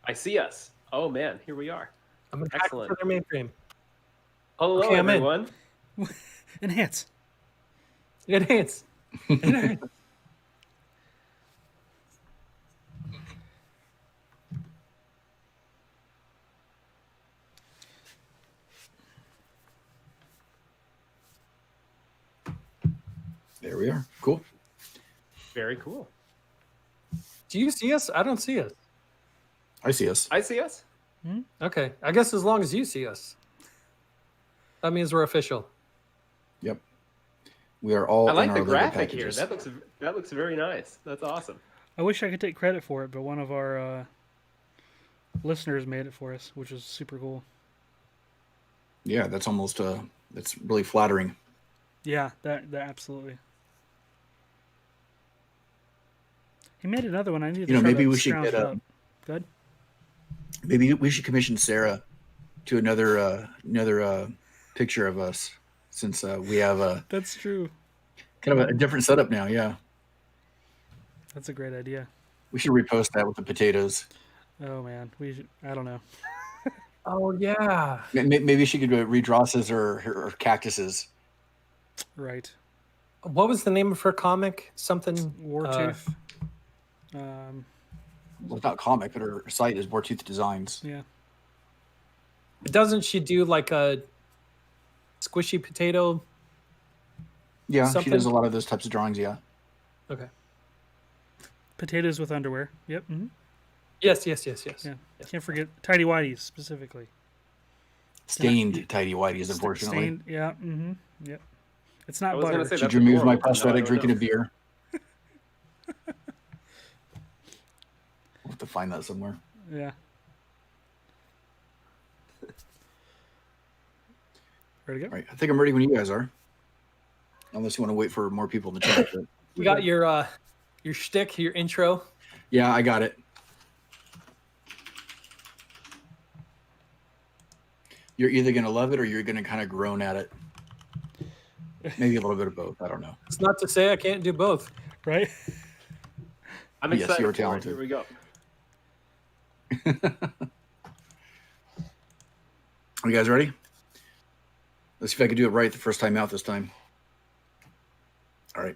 I see us. Oh man, here we are. I'm attacking Excellent. for their mainframe. Hello, Okay, I'm in. everyone. Enhance. Enhance. Enhance. There we are. Cool. Very cool. Do you see us? I don't see us. I see us. I see us. Okay. I guess as long as you see us. That means we're official. Yep. We are all I like in the our Lego graphic here. packages. That looks very nice. That's awesome. I wish I could take credit for it, but one of our listeners made it for us, which is super cool. Yeah, that's almost that's really flattering. Yeah, that absolutely. He made another one. I need to try maybe to we should scrounge get it up. Good. Maybe we should commission Sarah to another picture of us, since we have a That's true. kind of a different setup now. Yeah, That's a great idea. we should repost that with the potatoes. Oh man, I don't know. Oh, yeah. Maybe she could redraw her cactuses. Right. What was the name of her comic? Something. Wartooth. Well, it's not comic, but her site is Wartooth Designs. Yeah. Doesn't she do like a squishy potato? Yeah, she Something? does a lot of those types of drawings. Yeah. Okay. Potatoes with underwear. Yep. Mm-hmm. Yes. Yeah. Can't forget tidy whities specifically. Stained tidy whities, unfortunately. Stained. Yeah. Mm-hmm. Yep. It's not I was butter. gonna say She that's removes my adorable, but no, I prosthetic don't drinking know. a beer. We'll have to find that somewhere. Yeah. Ready to go? All right, I think I'm ready when you guys are. Unless you want to wait for more people in the chat. But You got your shtick, your intro. yeah, I got it. You're either going to love it or you're going to kind of groan at it. Maybe a little bit of both. I don't know. It's not to say I can't do both. Right. I'm Yes, excited. you're for it. talented. Here we go. Are you guys ready? Let's see if I can do it right the first time out this time. All right.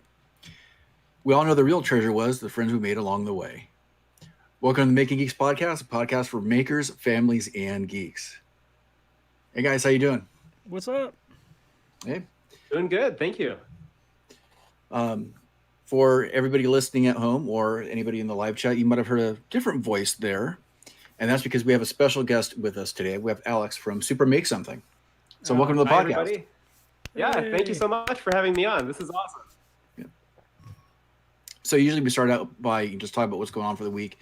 We all know the real treasure was the friends we made along the way. Welcome to the Making Geeks podcast, a podcast for makers, families, and geeks. Hey guys, how you doing? What's up? Hey. Doing good. Thank you. For everybody listening at home or anybody in the live chat, you might have heard a different voice there. And that's because we have a special guest with us today. We have Alex from Super Make Something. So welcome to the Hi, podcast. everybody. Yeah, thank you so much for having me on. This is awesome. So usually we start out by just talking about what's going on for the week,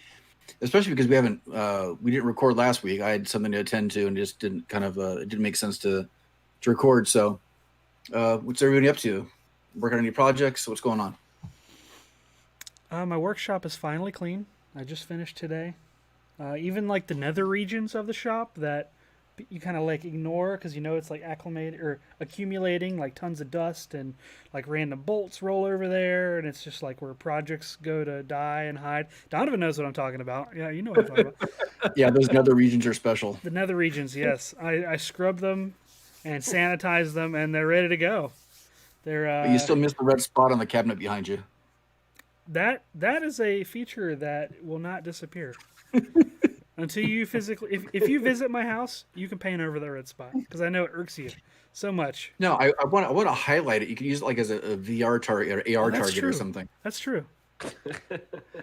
especially because we didn't record last week. I had something to attend to and just didn't it didn't make sense to record. So what's everybody up to? Working on any projects? What's going on? My workshop is finally clean. I just finished today. Even like the nether regions of the shop that you kind of like ignore because you know it's like acclimated or accumulating like tons of dust and like random bolts roll over there, and it's just like where projects go to die and hide. Donovan knows what I'm talking about. Yeah, you know what I'm talking about. Yeah, those nether regions are special. The nether regions, yes. I scrub them and sanitize them, and they're ready to go. They're But you still miss the red spot on the cabinet behind you. that is a feature that will not disappear. Until you physically, if you visit my house, you can paint over that red spot because I know it irks you so much. No, I want to highlight it. You can use it like as a VR target or AR target true. or something. That's true.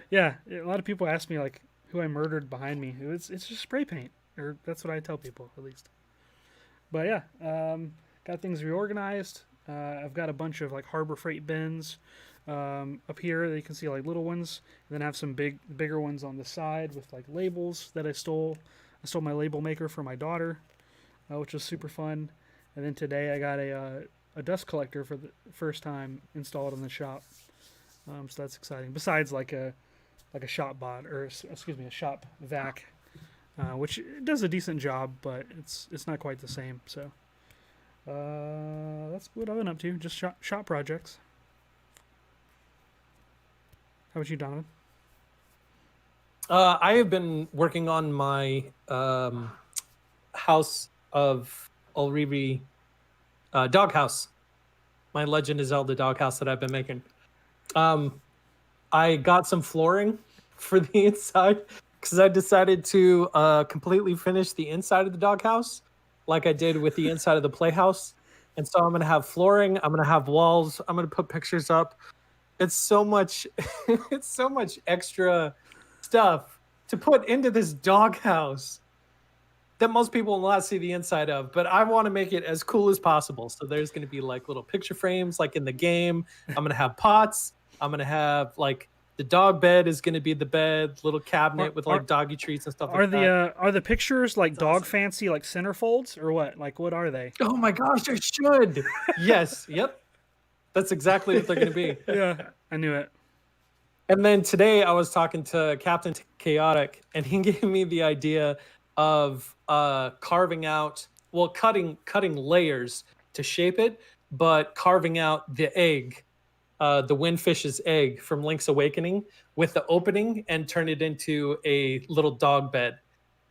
Yeah, a lot of people ask me like who I murdered behind me. It's just spray paint, or that's what I tell people at least. But yeah, got things reorganized. I've got a bunch of like Harbor Freight bins up here that you can see like little ones, and then I have some bigger ones on the side with like labels that I stole. I stole my label maker from my daughter, which was super fun. And then today I got a dust collector for the first time installed in the shop, so that's exciting. Besides like a shop bot or excuse me a shop vac, which does a decent job, but it's not quite the same. So that's what I've been up to. Just shop projects. How about you, Donovan? I have been working on my House of Ulrivi doghouse. My Legend of Zelda doghouse that I've been making. I got some flooring for the inside because I decided to completely finish the inside of the doghouse like I did with the inside of the playhouse. And so I'm going to have flooring. I'm going to have walls. I'm going to put pictures up. It's so much, it's so much extra stuff to put into this doghouse that most people will not see the inside of, but I want to make it as cool as possible. So there's going to be like little picture frames like in the game. I'm going to have pots. I'm going to have like the dog bed is going to be the bed, little cabinet with like doggy treats and stuff like that. Are the pictures like That's dog awesome. fancy, like centerfolds, or what? Like, what are they? Oh my gosh, I should. Yes. Yep. That's exactly what they're going to be. Yeah, I knew it. And then today I was talking to Captain Chaotic, and he gave me the idea of carving out, well, cutting layers to shape it, but carving out the egg, the windfish's egg from Link's Awakening with the opening and turn it into a little dog bed.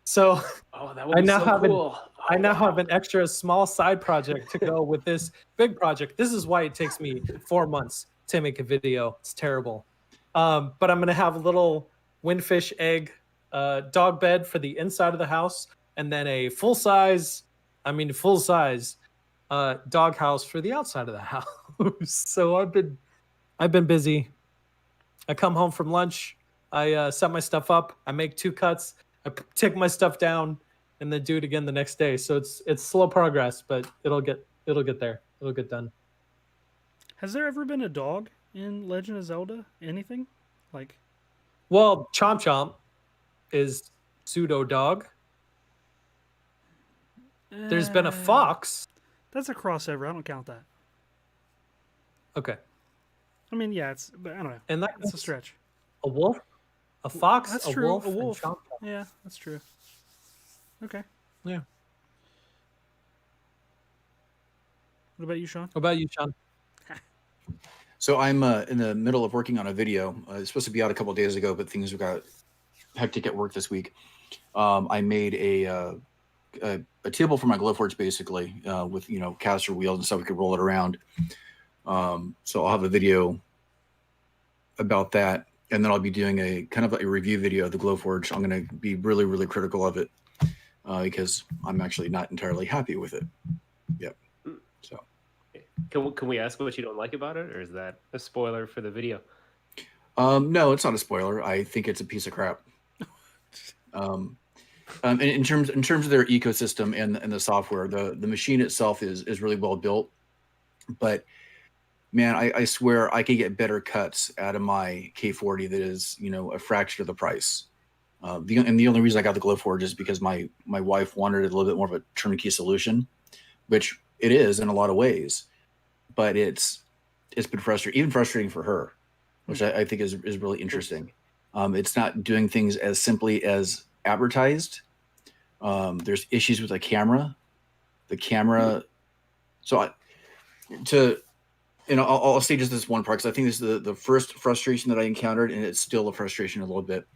So Oh, that would be so cool. I now have an extra small side project to go with this big project. This is why it takes me 4 months to make a video. It's terrible. But I'm going to have a little windfish egg dog bed for the inside of the house, and then a full size dog house for the outside of the house. So I've been busy. I come home from lunch. I set my stuff up. I make 2 cuts. I take my stuff down, and then do it again the next day. So it's slow progress, but it'll get there. It'll get done. Has there ever been a dog in Legend of Zelda? Anything? Like, Well, Chomp Chomp is pseudo dog. There's been a fox. That's a crossover. I don't count that. Okay. I mean, yeah, but I don't know. And It's a stretch. a wolf, a fox, That's a true. wolf, A wolf. and Chomp Chomp. Yeah, that's true. Okay. Yeah. What about you, Sean? What about you, Sean? So I'm in the middle of working on a video. It's supposed to be out a couple of days ago, but things got hectic at work this week. I made a table for my Glowforge, basically, with caster wheels and stuff. We could roll it around. So I'll have a video about that, and then I'll be doing a kind of a review video of the Glowforge. I'm going to be really, really critical of it because I'm actually not entirely happy with it. Yep. So. Can we ask what you don't like about it, or is that a spoiler for the video? No, it's not a spoiler. I think it's a piece of crap. In terms of their ecosystem and the software, the machine itself is really well built, but man, I swear I could get better cuts out of my K40 that is a fraction of the price. The only reason I got the Glowforge is because my wife wanted a little bit more of a turnkey solution, which it is in a lot of ways, but it's been frustrating for her, which I think is really interesting. It's not doing things as simply as advertised. There's issues with the camera. So I'll say just this one part, because I think this is the first frustration that I encountered, and it's still a frustration a little bit,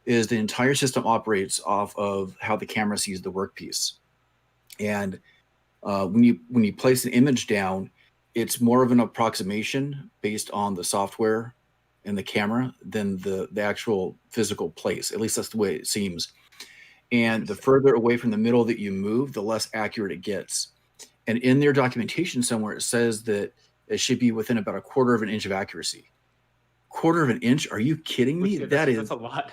is the entire system operates off of how the camera sees the workpiece. And when you place an image down, it's more of an approximation based on the software and the camera than the actual physical place. At least that's the way it seems. And the further away from the middle that you move, the less accurate it gets. And in their documentation somewhere, it says that it should be within about 1/4 of an inch of accuracy. 1/4 of an inch? Are you kidding me? That's a lot.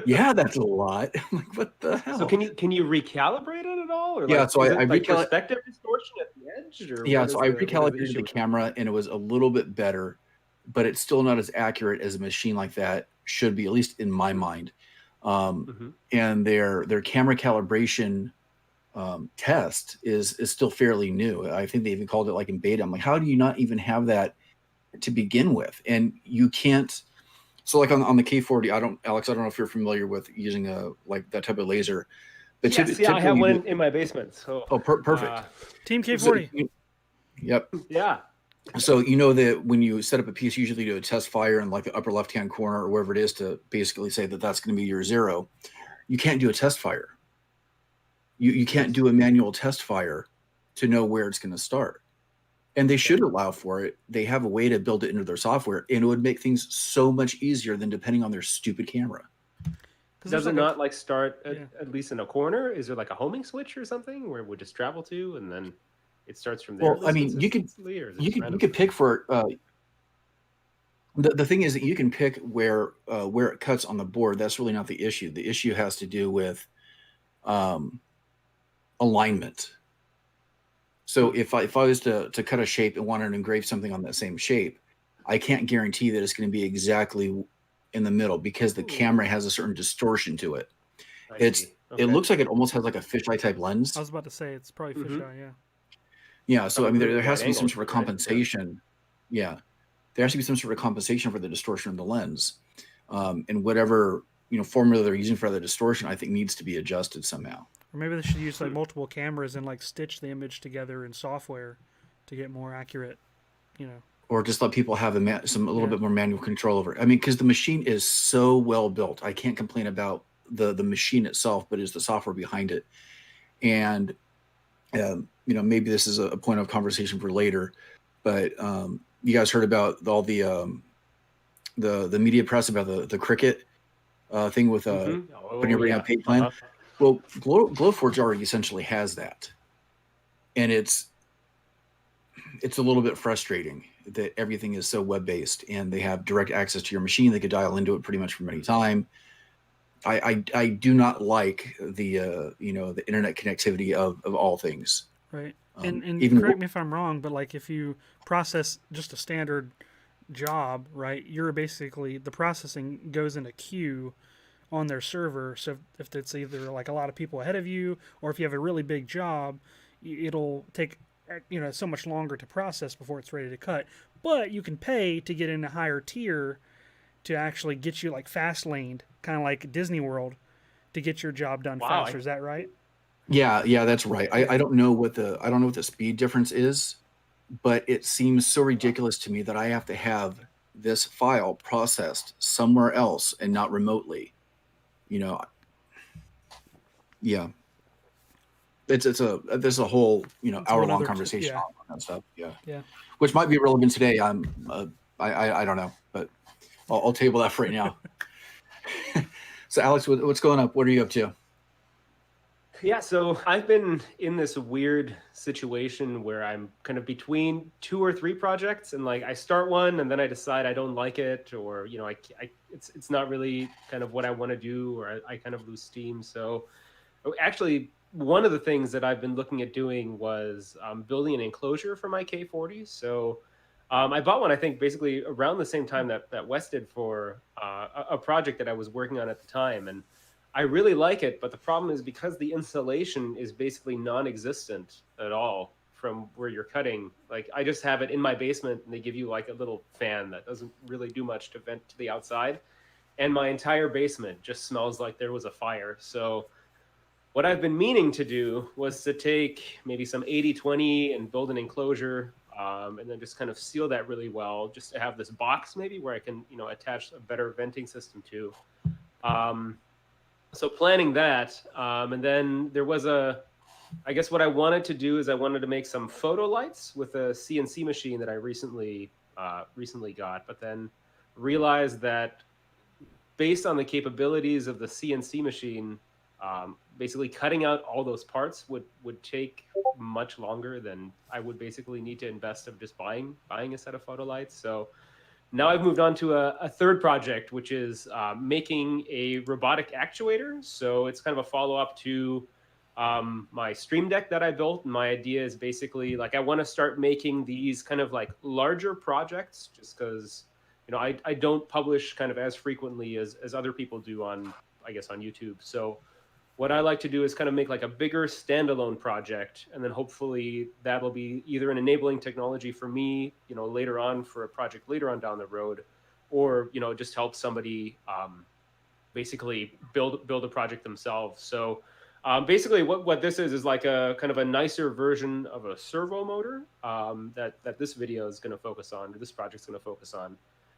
Yeah, that's a lot. I'm like, what the hell? So can you recalibrate it at all? Or Yeah, so I perspective distortion at the edge? Or yeah, what so is I what is recalibrated the issue? camera, and it was a little bit better, but it's still not as accurate as a machine like that should be, at least in my mind. And their camera calibration test is still fairly new. I think they even called it like in beta. I'm like, how do you not even have that to begin with? And you can't. So like on the K40, Alex, I don't know if you're familiar with using like that type of laser. But Yes, yeah, I have one in my basement. So perfect. Team K40. Yep. Yeah. So you know that when you set up a piece, you usually do a test fire in like the upper left-hand corner or wherever it is to basically say that that's going to be your 0. You can't do a test fire. You can't do a manual test fire to know where it's going to start. And they should allow for it. They have a way to build it into their software, and it would make things so much easier than depending on their stupid camera. Does it not like start at least in a corner? Is there like a homing switch or something where it would just travel to, and then it starts from there? Well, I mean, you could pick for the thing is that you can pick where it cuts on the board. That's really not the issue. The issue has to do with alignment. So if I was to cut a shape and wanted to engrave something on that same shape, I can't guarantee that it's going to be exactly in the middle because the camera has a certain distortion to it. It looks like it almost has like a fisheye type lens. I was about to say it's probably fisheye, yeah. Yeah, so I mean there has to be some sort of compensation. Yeah. There has to be some sort of compensation for the distortion of the lens. And whatever, formula they're using for the distortion, I think needs to be adjusted somehow. Or maybe they should use like multiple cameras and like stitch the image together in software to get more accurate, Or just let people have a little bit more manual control over it. I mean, because the machine is so well built. I can't complain about the machine itself, but it's the software behind it. And maybe this is a point of conversation for later, but you guys heard about all the media press about the Cricut thing with when you're bringing a paint plan. Well, Glowforge already essentially has that, and it's a little bit frustrating that everything is so web-based and they have direct access to your machine. They could dial into it pretty much from any time. I do not like the the internet connectivity of all things. Right. And even correct me if I'm wrong, but like if you process just a standard job, right, you're basically the processing goes in a queue on their server. So if it's either like a lot of people ahead of you, or if you have a really big job, it'll take so much longer to process before it's ready to cut. But you can pay to get in a higher tier to actually get you like fast laned, kind of like Disney World, to get your job done faster. Is that right? Yeah, that's right. I don't know what the speed difference is, but it seems so ridiculous to me that I have to have this file processed somewhere else and not remotely. Yeah. There's a whole hour-long conversation on that stuff. Yeah. Which might be relevant today. I don't know, but I'll table that for right now. So Alex, what's going up? What are you up to? Yeah, so I've been in this weird situation where I'm kind of between 2 or 3 projects, and like I start one and then I decide I don't like it, or it's not really kind of what I want to do, or I kind of lose steam. So actually, one of the things that I've been looking at doing was building an enclosure for my K40. So I bought one, I think, basically around the same time that Wes did for a project that I was working on at the time. And I really like it, but the problem is because the insulation is basically non-existent at all from where you're cutting. Like I just have it in my basement, and they give you like a little fan that doesn't really do much to vent to the outside. And my entire basement just smells like there was a fire. So what I've been meaning to do was to take maybe some 80-20 and build an enclosure, and then just kind of seal that really well, just to have this box maybe where I can, attach a better venting system to. So planning that, and then there was I guess what I wanted to do is I wanted to make some photo lights with a CNC machine that I recently got, but then realized that based on the capabilities of the CNC machine, basically cutting out all those parts would take much longer than I would basically need to invest of just buying a set of photo lights. So now I've moved on to a third project, which is making a robotic actuator. So it's kind of a follow-up to my Stream Deck that I built. And my idea is basically like I want to start making these kind of like larger projects, just because I don't publish kind of as frequently as other people do on YouTube. So what I like to do is kind of make like a bigger standalone project, and then hopefully that'll be either an enabling technology for me, later on for a project later on down the road, or just help somebody basically build a project themselves. So Basically, what this is like a kind of a nicer version of a servo motor that this video is going to focus on, or this project's going to focus on.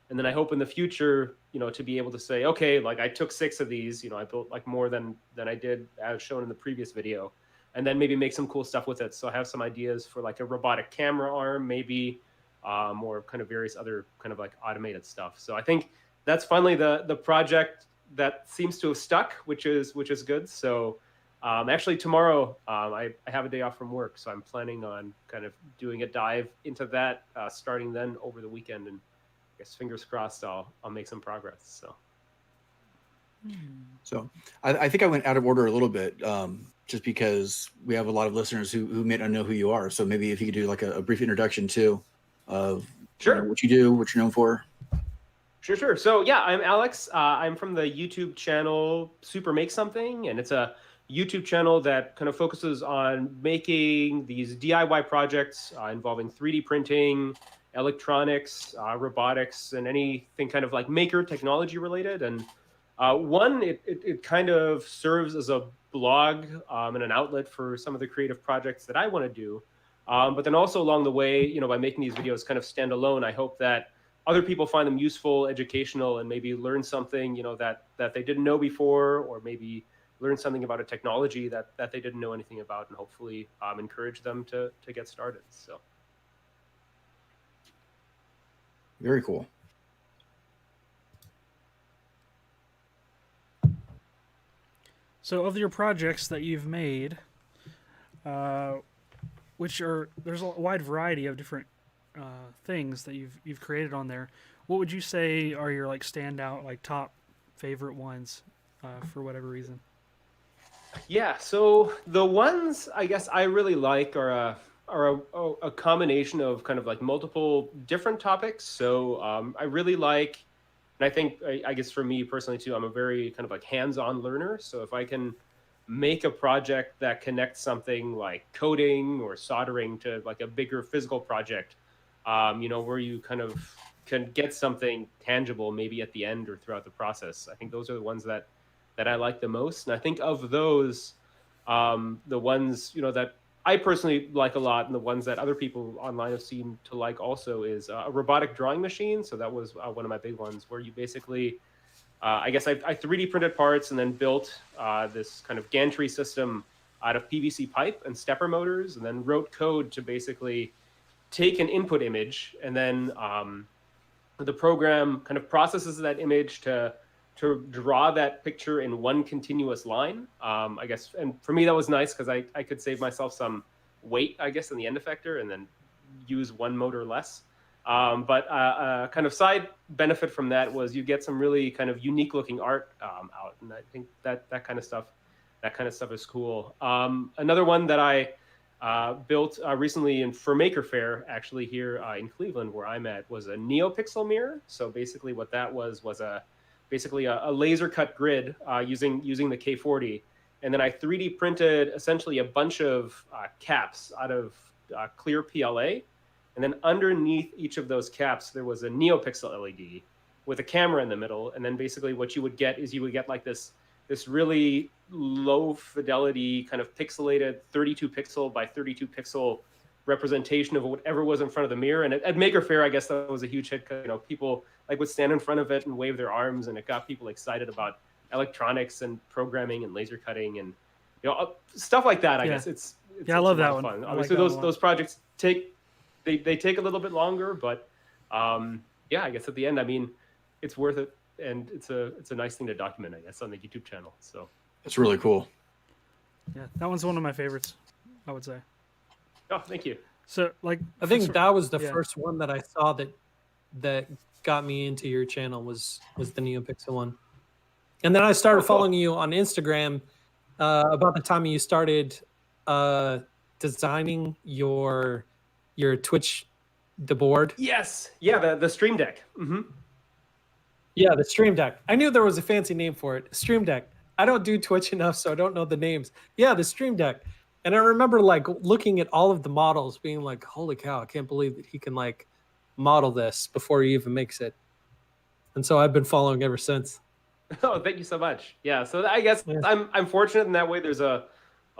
And then I hope in the future, to be able to say, okay, like I took 6 of these, I built like more than I did as shown in the previous video, and then maybe make some cool stuff with it. So I have some ideas for like a robotic camera arm, maybe, or kind of various other kind of like automated stuff. So I think that's finally the project that seems to have stuck, which is good. So actually tomorrow I have a day off from work, so I'm planning on kind of doing a dive into that, starting then over the weekend, and I guess fingers crossed I'll make some progress. So I think I went out of order a little bit, just because we have a lot of listeners who may not know who you are. So maybe if you could do like a brief introduction too of Sure. what you do, what you're known for. Sure. So yeah, I'm Alex. I'm from the YouTube channel Super Make Something, and it's a YouTube channel that kind of focuses on making these DIY projects involving 3D printing, electronics, robotics, and anything kind of like maker technology related. And it kind of serves as a blog and an outlet for some of the creative projects that I want to do. But then also along the way, by making these videos kind of stand alone, I hope that other people find them useful, educational, and maybe learn something, that they didn't know before, or maybe learn something about a technology that they didn't know anything about, and hopefully encourage them to get started. So. Very cool. So of your projects that you've made, there's a wide variety of different things that you've created on there. What would you say are your like standout, like top favorite ones for whatever reason? Yeah, so the ones I guess I really like are a combination of kind of like multiple different topics. So I really like, and I think I guess for me personally too, I'm a very kind of like hands-on learner. So if I can make a project that connects something like coding or soldering to like a bigger physical project, where you kind of can get something tangible maybe at the end or throughout the process, I think those are the ones that I like the most. And I think of those, the ones, that I personally like a lot, and the ones that other people online have seemed to like also, is a robotic drawing machine. So that was one of my big ones, where you basically, I guess I 3D printed parts and then built this kind of gantry system out of PVC pipe and stepper motors, and then wrote code to basically take an input image, and then the program kind of processes that image to draw that picture in one continuous line, I guess. And for me, that was nice because I could save myself some weight, I guess, in the end effector, and then use one motor less. But kind of side benefit from that was you get some really kind of unique looking art out. And I think that kind of stuff is cool. Another one that I built recently for Maker Faire, actually here in Cleveland, where I'm at, was a NeoPixel mirror. So basically what that was basically a laser cut grid using the K40. And then I 3D printed essentially a bunch of caps out of clear PLA. And then underneath each of those caps, there was a NeoPixel LED with a camera in the middle. And then basically what you would get is like this really low fidelity kind of pixelated 32 pixel by 32 pixel representation of whatever was in front of the mirror. And at Maker Faire, I guess that was a huge hit, because people like would stand in front of it and wave their arms, and it got people excited about electronics and programming and laser cutting and stuff like that. I guess it's I love that one. Fun. Obviously, those projects take a little bit longer, but I guess at the end, I mean, it's worth it, and it's a nice thing to document, I guess, on the YouTube channel. So it's really cool. Yeah, that one's one of my favorites, I would say. Oh, thank you. So like, I think that was the first one that I saw that got me into your channel was the NeoPixel one. And then I started following you on Instagram about the time you started designing your Twitch, the board. Yes. Yeah, the Stream Deck. Mm-hmm. Yeah, the Stream Deck. I knew there was a fancy name for it. Stream Deck. I don't do Twitch enough, so I don't know the names. Yeah, the Stream Deck. And I remember like looking at all of the models, being like, holy cow, I can't believe that he can like model this before he even makes it. And so I've been following ever since. Oh, thank you so much. Yeah, so I guess Yeah. I'm fortunate in that way. There's a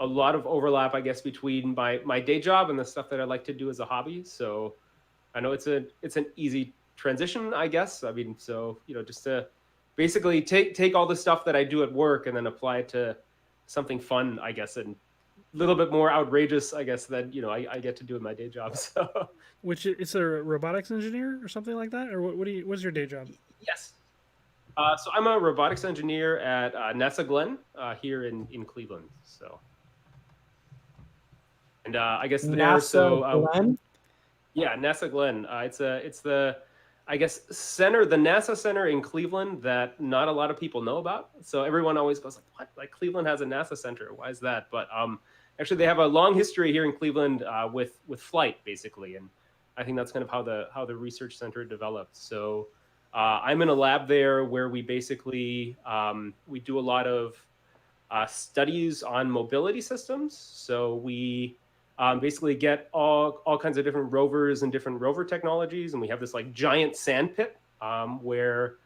lot of overlap, I guess, between my day job and the stuff that I like to do as a hobby. So I know it's an easy transition, I guess. I mean, so just to basically take all the stuff that I do at work and then apply it to something fun, I guess, and a little bit more outrageous, I guess, than I get to do in my day job. So Which it's a robotics engineer or something like that, or what's your day job? yes. So I'm a robotics engineer at NASA Glenn here in Cleveland. So, and I guess there. NASA Glenn. Yeah, NASA Glenn. It's the I guess the NASA center in Cleveland that not a lot of people know about. So everyone always goes like, "What? Like Cleveland has a NASA center? Why is that?" But actually, they have a long history here in Cleveland with flight, basically, and I think that's kind of how the research center developed. So I'm in a lab there where we basically we do a lot of studies on mobility systems. So we basically get all kinds of different rovers and different rover technologies, and we have this like giant sand pit where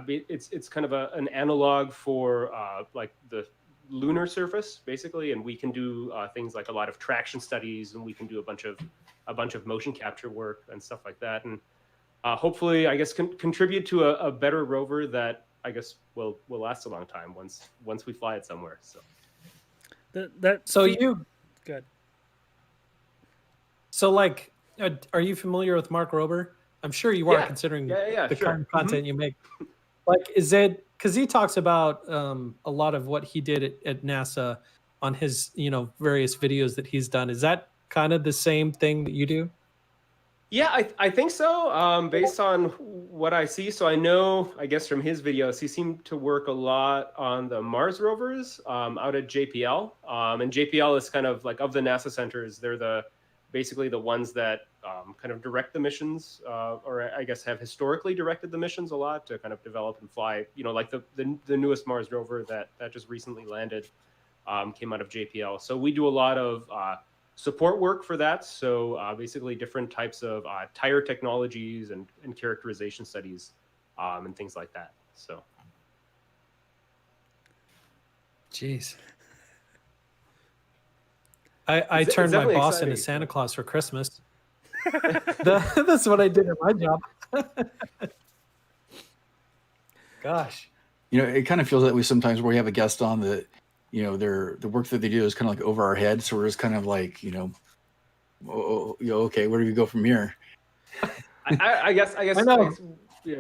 it's kind of an analog for like the lunar surface, basically, and we can do things like a lot of traction studies, and we can do a bunch of motion capture work and stuff like that, and hopefully, I guess, contribute to a better rover that I guess will last a long time once we fly it somewhere. So So you good. So, like, are you familiar with Mark Rober? I'm sure you are, Yeah. considering Yeah, the sure. kind of content you make. Like, is it because he talks about a lot of what he did at NASA on his, various videos that he's done? Is that kind of the same thing that you do? Yeah, I think so. Based on what I see, so I know, I guess from his videos, he seemed to work a lot on the Mars rovers out at JPL. And JPL is kind of like of the NASA centers, they're basically the ones that kind of direct the missions, or I guess have historically directed the missions a lot to kind of develop and fly. Like the newest Mars rover that just recently landed came out of JPL. So we do a lot of support work for that. So basically different types of tire technologies and characterization studies and things like that. So. Jeez. I turned my boss into Santa Claus for Christmas. That's what I did at my job. Gosh. It kind of feels that way sometimes where we have a guest on that, the work that they do is kind of like over our head. So we're just kind of like, okay, where do we go from here? I guess I know.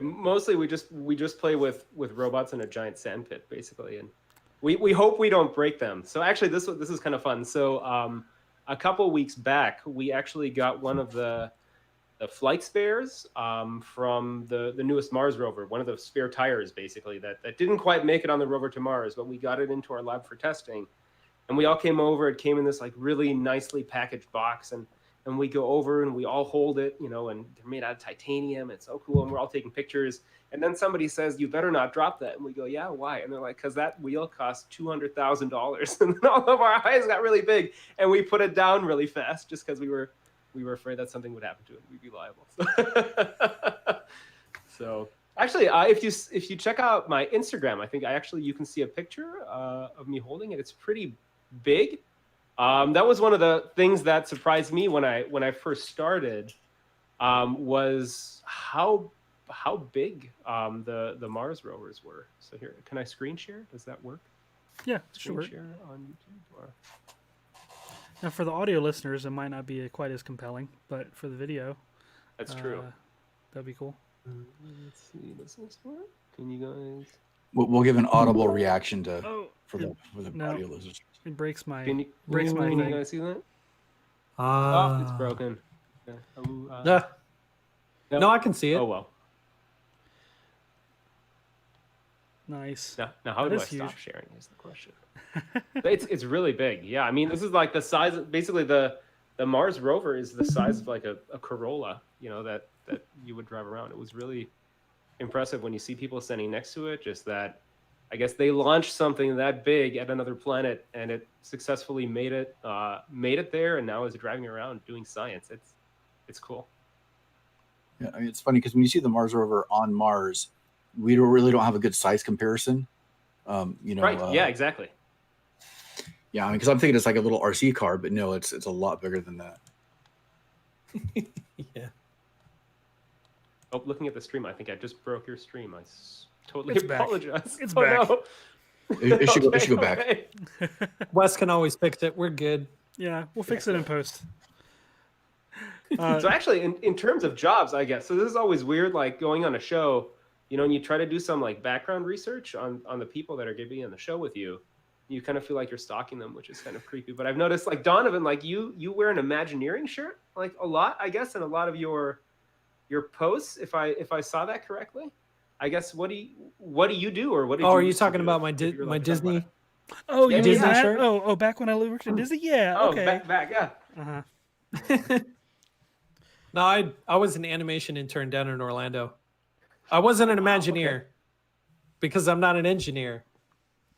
Mostly we just play with robots in a giant sand pit, basically, and we hope we don't break them. So actually, this is kind of fun. So a couple weeks back, we actually got one of the flight spares from the newest Mars rover, one of the spare tires, basically, that didn't quite make it on the rover to Mars, but we got it into our lab for testing. And we all came over. It came in this like really nicely packaged box, and we go over and we all hold it, and they're made out of titanium. It's so cool, and we're all taking pictures. And then somebody says, "You better not drop that." And we go, "Yeah, why?" And they're like, "Because that wheel cost $200,000." And then all of our eyes got really big, and we put it down really fast just because we were afraid that something would happen to it. We'd be liable. So actually, if you check out my Instagram, I think you can see a picture of me holding it. It's pretty big. That was one of the things that surprised me when I first started, was how big the Mars rovers were. So here, can I screen share? Does that work? Yeah, Screen sure. share on YouTube or... Now, for the audio listeners, it might not be quite as compelling, but for the video, That's true. That'd be cool. Let's see. This looks work. Can you guys? We'll give an audible reaction for the no. audio listeners. It breaks my Can you thing. guys see that? Oh, it's broken. Yeah. No, I can see it. Oh well. Nice. Now how do I is stop huge. sharing is the question. It's really big. Yeah, I mean, this is like the size. Basically, the Mars rover is the size of like a Corolla. That you would drive around. It was really impressive when you see people standing next to it. Just that, I guess they launched something that big at another planet, and it successfully made it there, and now is driving around doing science. It's cool. Yeah, I mean, it's funny because when you see the Mars rover on Mars, we really don't have a good size comparison. You know, Right. Yeah, exactly. Yeah, I mean, because I'm thinking it's like a little RC car, but no, it's a lot bigger than that. Yeah. Oh, looking at the stream, I think I just broke your stream. I totally It's back. apologize. It's Oh, back. no. It should go back. Okay. Wes can always fix it. We're good. Yeah, we'll fix it in post. So actually, in terms of jobs, I guess, so this is always weird, like going on a show, you know, and you try to do some like background research on the people that are going to be on the show with you. You kind of feel like you're stalking them, which is kind of creepy. But I've noticed, like Donovan, like you wear an Imagineering shirt like a lot, I guess, in a lot of your posts. If I saw that correctly, I guess what do you do, or what? Did Oh, you are you used to talking do about if you're, like, my talking about Disney? it? Oh, Yeah, you mean Disney that? shirt? Oh, back when I worked at Disney? Yeah, Oh, okay. back, yeah. Uh-huh. No, I was an animation intern down in Orlando. I wasn't an Imagineer okay. because I'm not an engineer.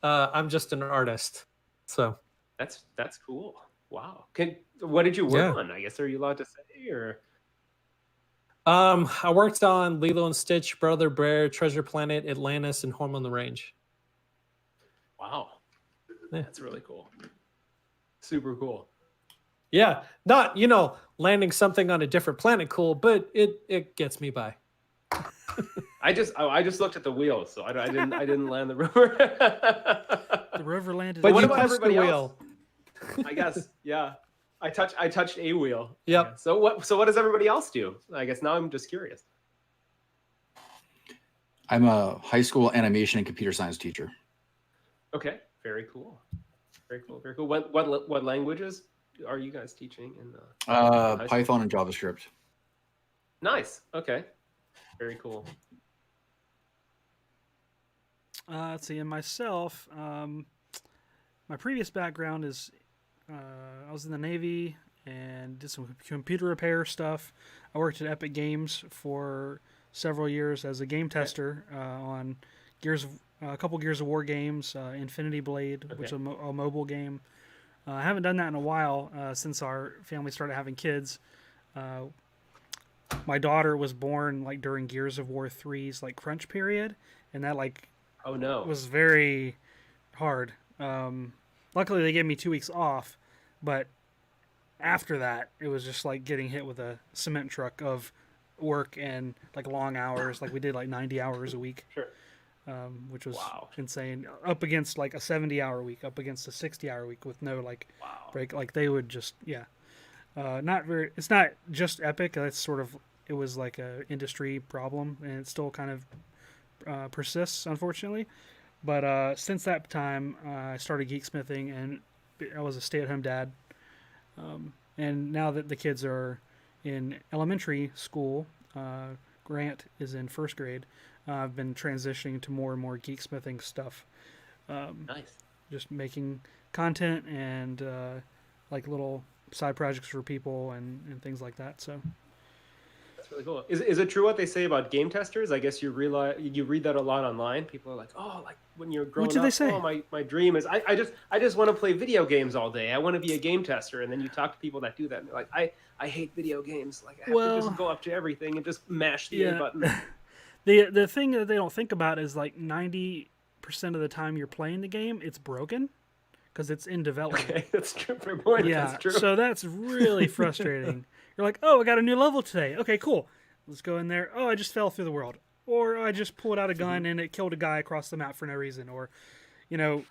I'm just an artist. So That's cool. Wow. What did you work Yeah. on? I guess, are you allowed to say, or? I worked on Lilo and Stitch, Brother Bear, Treasure Planet, Atlantis, and Home on the Range. Wow. Yeah. That's really cool. Super cool. Yeah, not landing something on a different planet cool, but it gets me by. I just looked at the wheels, so I didn't land the rover. The rover landed. But what you about touched everybody the else? wheel. I guess, yeah. I touched a wheel. Yep. Yeah. So what does everybody else do? I guess now I'm just curious. I'm a high school animation and computer science teacher. Okay. Very cool. Very cool. Very cool. What languages are you guys teaching in high school? Python and JavaScript. Nice. Okay. Very cool. Let's see, and myself, my previous background is I was in the Navy and did some computer repair stuff. I worked at Epic Games for several years as a game tester on a couple Gears of War games, Infinity Blade, which is a mobile game. I haven't done that in a while since our family started having kids. My daughter was born like during Gears of War 3's like crunch period, and that like Oh no. was very hard. Luckily, they gave me 2 weeks off, but after that, it was just like getting hit with a cement truck of work and like long hours. Like we did like 90 hours a week, Sure. which was Wow. insane. Up against like a 70-hour week, up against a 60-hour week with no like Wow. break. Like they would just not very. It's not just Epic. That's sort of it was like a industry problem, and it still kind of persists, unfortunately. But since that time, I started geeksmithing, and I was a stay-at-home dad. And now that the kids are in elementary school, Grant is in first grade. I've been transitioning to more and more geeksmithing stuff. Nice. Just making content and like little side projects for people and things like that. So That's really cool. Is it true what they say about game testers? I guess you read that a lot online. People are like, oh, like when you're growing up, did they say? oh, my dream is I just want to play video games all day. I want to be a game tester. And then you talk to people that do that, and they're like, I hate video games. Like I have to just go up to everything and just mash the A button. The thing that they don't think about is like 90% of the time you're playing the game, it's broken because it's in development. Okay, that's true. Fair point. Yeah, That's true. so that's really frustrating. You're like, oh, I got a new level today. Okay, cool. Let's go in there. Oh, I just fell through the world. Or I just pulled out a gun and it killed a guy across the map for no reason. Or, when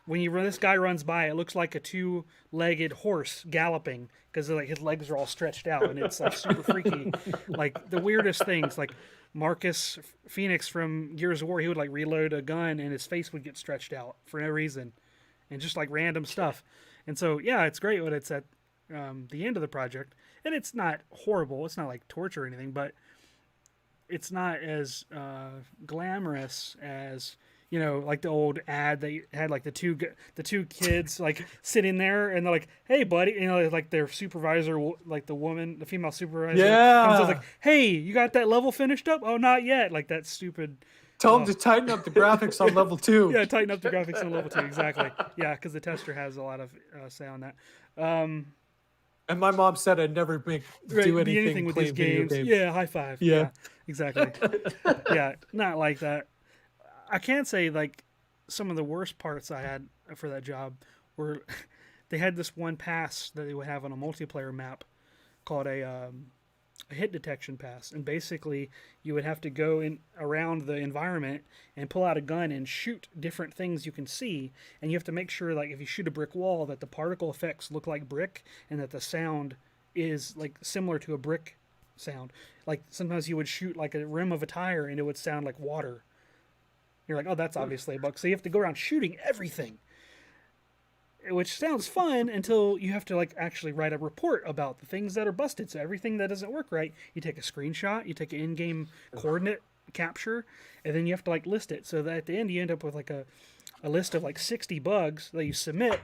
this guy runs by, it looks like a two-legged horse galloping because like his legs are all stretched out and it's like super freaky. Like the weirdest things, like Marcus Phoenix from Gears of War, he would like reload a gun and his face would get stretched out for no reason, and just like random stuff. And so yeah, it's great when it's at the end of the project, and it's not horrible. It's not like torture or anything, but it's not as glamorous as like the old ad that had like the two kids like sitting there and they're like, hey buddy, like their supervisor, like the female supervisor, comes up like, hey, you got that level finished up? Oh, not yet. Like that stupid. Tell them to tighten up the graphics on level 2. Yeah, tighten up the graphics on level 2. Exactly. Yeah, because the tester has a lot of say on that. And my mom said I'd never do anything with playing these video games. games. Yeah, high five. Yeah. Exactly. Yeah, not like that. I can't say like some of the worst parts I had for that job were they had this one pass that they would have on a multiplayer map called a hit detection pass, and basically you would have to go in around the environment and pull out a gun and shoot different things you can see, and you have to make sure like if you shoot a brick wall that the particle effects look like brick and that the sound is like similar to a brick sound. Like sometimes you would shoot like a rim of a tire and it would sound like water. You're like, oh, that's obviously a bug. So you have to go around shooting everything, which sounds fun until you have to like actually write a report about the things that are busted. So everything that doesn't work right, you take a screenshot, you take an in-game coordinate capture, and then you have to like list it. So that at the end you end up with like a list of like 60 bugs that you submit.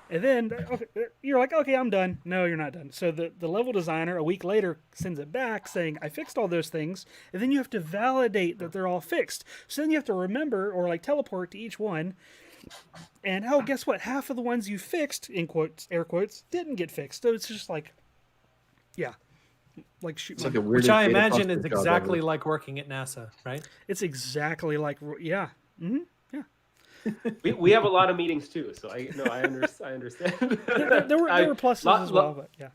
And then okay, you're like, okay, I'm done. No, you're not done. So the level designer a week later sends it back saying, I fixed all those things. And then you have to validate that they're all fixed. So then you have to remember or like teleport to each one. And oh, guess what? Half of the ones you fixed, in quotes, air quotes, didn't get fixed. So it's just like, yeah, like shoot. Like which I imagine is exactly like working at NASA, right? It's exactly like, yeah. Mm-hmm. We have a lot of meetings too, so I understand. There were pluses as well, but yeah.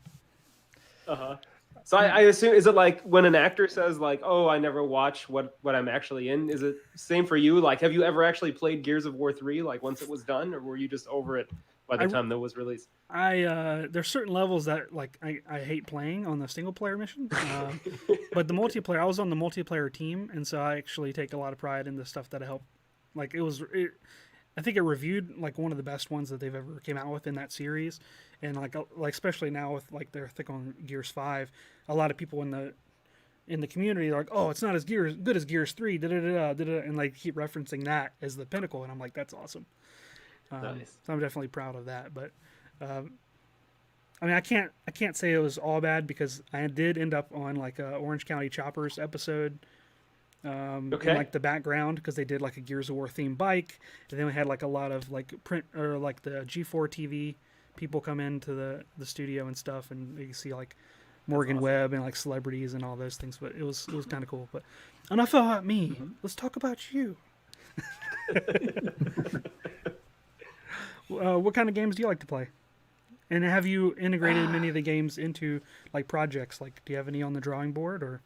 Uh-huh. So I assume, is it like when an actor says like, "Oh, I never watch what I'm actually in"? Is it same for you? Like, have you ever actually played Gears of War 3 like once it was done, or were you just over it by the time that was released? There's certain levels that like I hate playing on the single player mission, but the multiplayer, I was on the multiplayer team, and so I actually take a lot of pride in the stuff that I help. Like I think it reviewed like one of the best ones that they've ever came out with in that series, and like especially now with like they're thick on Gears 5, a lot of people in the community are like, oh, it's not as good as Gears 3, and like keep referencing that as the pinnacle, and I'm like, that's awesome. Nice. So I'm definitely proud of that, but I mean, I can't say it was all bad because I did end up on like a Orange County Choppers episode. In like the background because they did like a Gears of War themed bike, and then we had like a lot of like print or like the G4 TV people come into the studio and stuff, and you can see like Morgan Webb and like celebrities and all those things. But it was kind of cool. But enough about me. Mm-hmm. Let's talk about you. What kind of games do you like to play? And have you integrated many of the games into like projects? Like, do you have any on the drawing board or?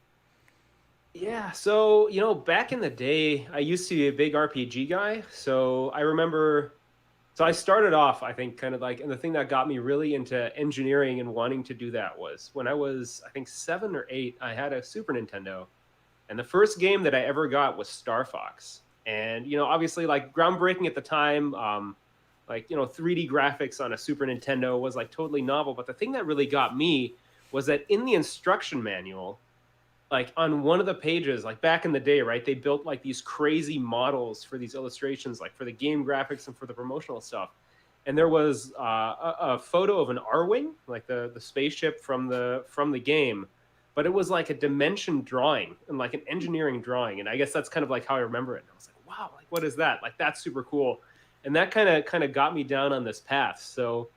Yeah, so, back in the day, I used to be a big RPG guy. So I remember, I started off, I think, kind of like, and the thing that got me really into engineering and wanting to do that was when I was, I think, 7 or 8, I had a Super Nintendo. And the first game that I ever got was Star Fox. And, obviously, like, groundbreaking at the time, 3D graphics on a Super Nintendo was, like, totally novel. But the thing that really got me was that in the instruction manual, like on one of the pages, like back in the day, right, they built like these crazy models for these illustrations, like for the game graphics and for the promotional stuff. And there was a photo of an R-Wing, like the spaceship from the game, but it was like a dimension drawing and like an engineering drawing. And I guess that's kind of like how I remember it. And I was like, wow, like what is that? Like that's super cool. And that kind of got me down on this path. So,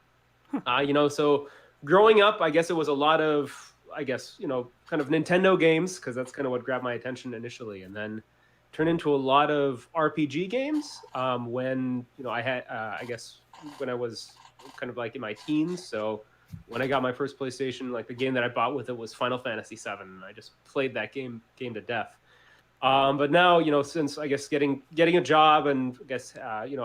so growing up, I guess it was a lot of, kind of Nintendo games, because that's kind of what grabbed my attention initially, and then turned into a lot of RPG games when, I had, when I was kind of like in my teens. So when I got my first PlayStation, like the game that I bought with it was Final Fantasy VII, and I just played that game to death. But now, since I guess getting a job and I guess,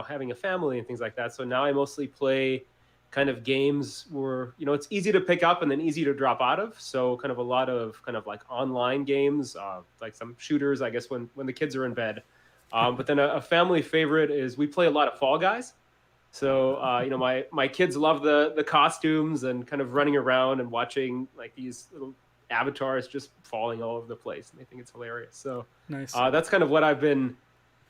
having a family and things like that. So now I mostly play kind of games where, it's easy to pick up and then easy to drop out of. So kind of a lot of kind of like online games, like some shooters, I guess, when the kids are in bed. But then a family favorite is we play a lot of Fall Guys. So, my kids love the costumes and kind of running around and watching like these little avatars just falling all over the place. And they think it's hilarious. So nice. That's kind of what I've been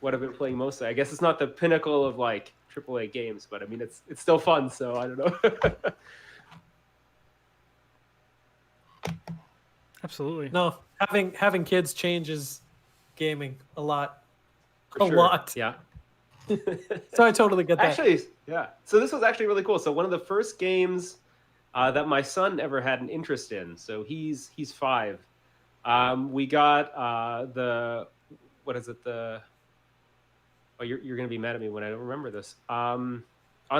playing mostly. I guess it's not the pinnacle of like AAA games, but I mean, it's still fun. So I don't know. Absolutely. No, having kids changes gaming a lot. For sure. Lot. Yeah. So I totally get that. Actually, yeah. So this was actually really cool. So one of the first games that my son ever had an interest in. So he's 5. We got Oh, you're gonna be mad at me when I don't remember this. On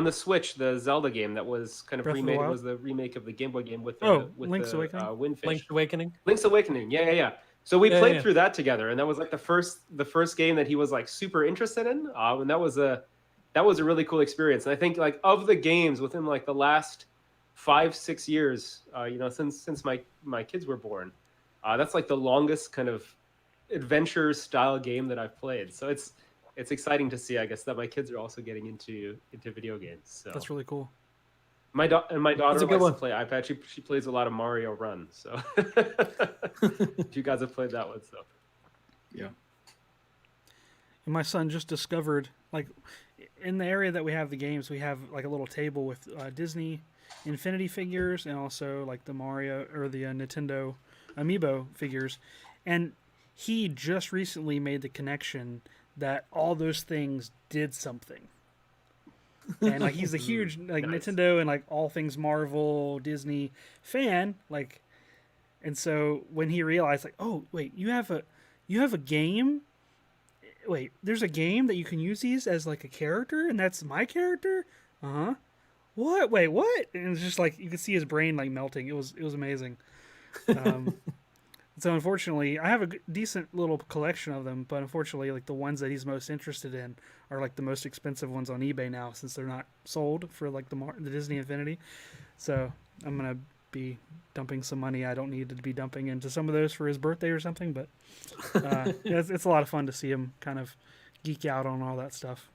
the Switch, the Zelda game that was kind of Breath of the remade. It Wild? was the remake of the Game Boy game with Oh, the Link's Awakening? Windfish. Link's Awakening. Link's Awakening. Yeah, yeah, yeah. So we Yeah, played yeah. through that together, and that was like the first game that he was like super interested in. And that was a really cool experience. And I think like of the games within like the last 5-6 years, since my kids were born, that's like the longest kind of adventure style game that I've played. So it's exciting to see, I guess, that my kids are also getting into video games. So That's really cool. my daughter a likes good to one. play iPad. She plays a lot of Mario Run. So you guys have played that one, so Yeah. And my son just discovered, like, in the area that we have the games, we have like a little table with Disney Infinity figures and also like the Mario or the Nintendo Amiibo figures, and he just recently made the connection that all those things did something. And like he's a huge like Nice. Nintendo and like all things Marvel, Disney fan, like, and so when he realized like, oh wait, you have a game. Wait, there's a game that you can use these as like a character, and that's my character. What? Wait, what? And it's just like you could see his brain like melting. It was amazing. So unfortunately, I have a decent little collection of them, but unfortunately, like the ones that he's most interested in are like the most expensive ones on eBay now, since they're not sold for like the Disney Infinity. So I'm gonna be dumping some money I don't need to be dumping into some of those for his birthday or something. But it's a lot of fun to see him kind of geek out on all that stuff.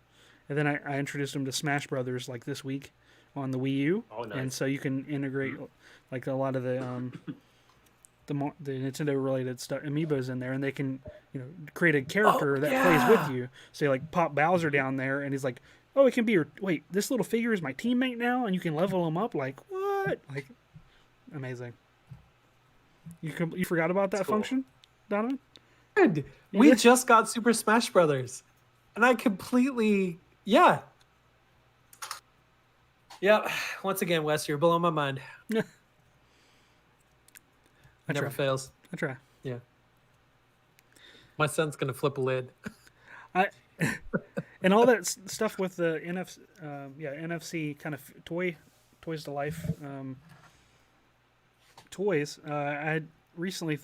And then I introduced him to Smash Brothers like this week on the Wii U, Oh, nice. and so you can integrate like a lot of the Nintendo related stuff, amiibos in there, and they can create a character that plays with you. So you like pop Bowser down there, and he's like, oh, it can be this little figure is my teammate now, and you can level him up. Like what? Like amazing. You forgot about that That's cool. function, Donovan? Dude, we just got Super Smash Brothers, and I completely yeah. Once again, Wes, you're blowing my mind. I Never try. fails. I try. Yeah. My son's gonna flip a lid. And all that stuff with the NFC kind of toys to life toys. I had recently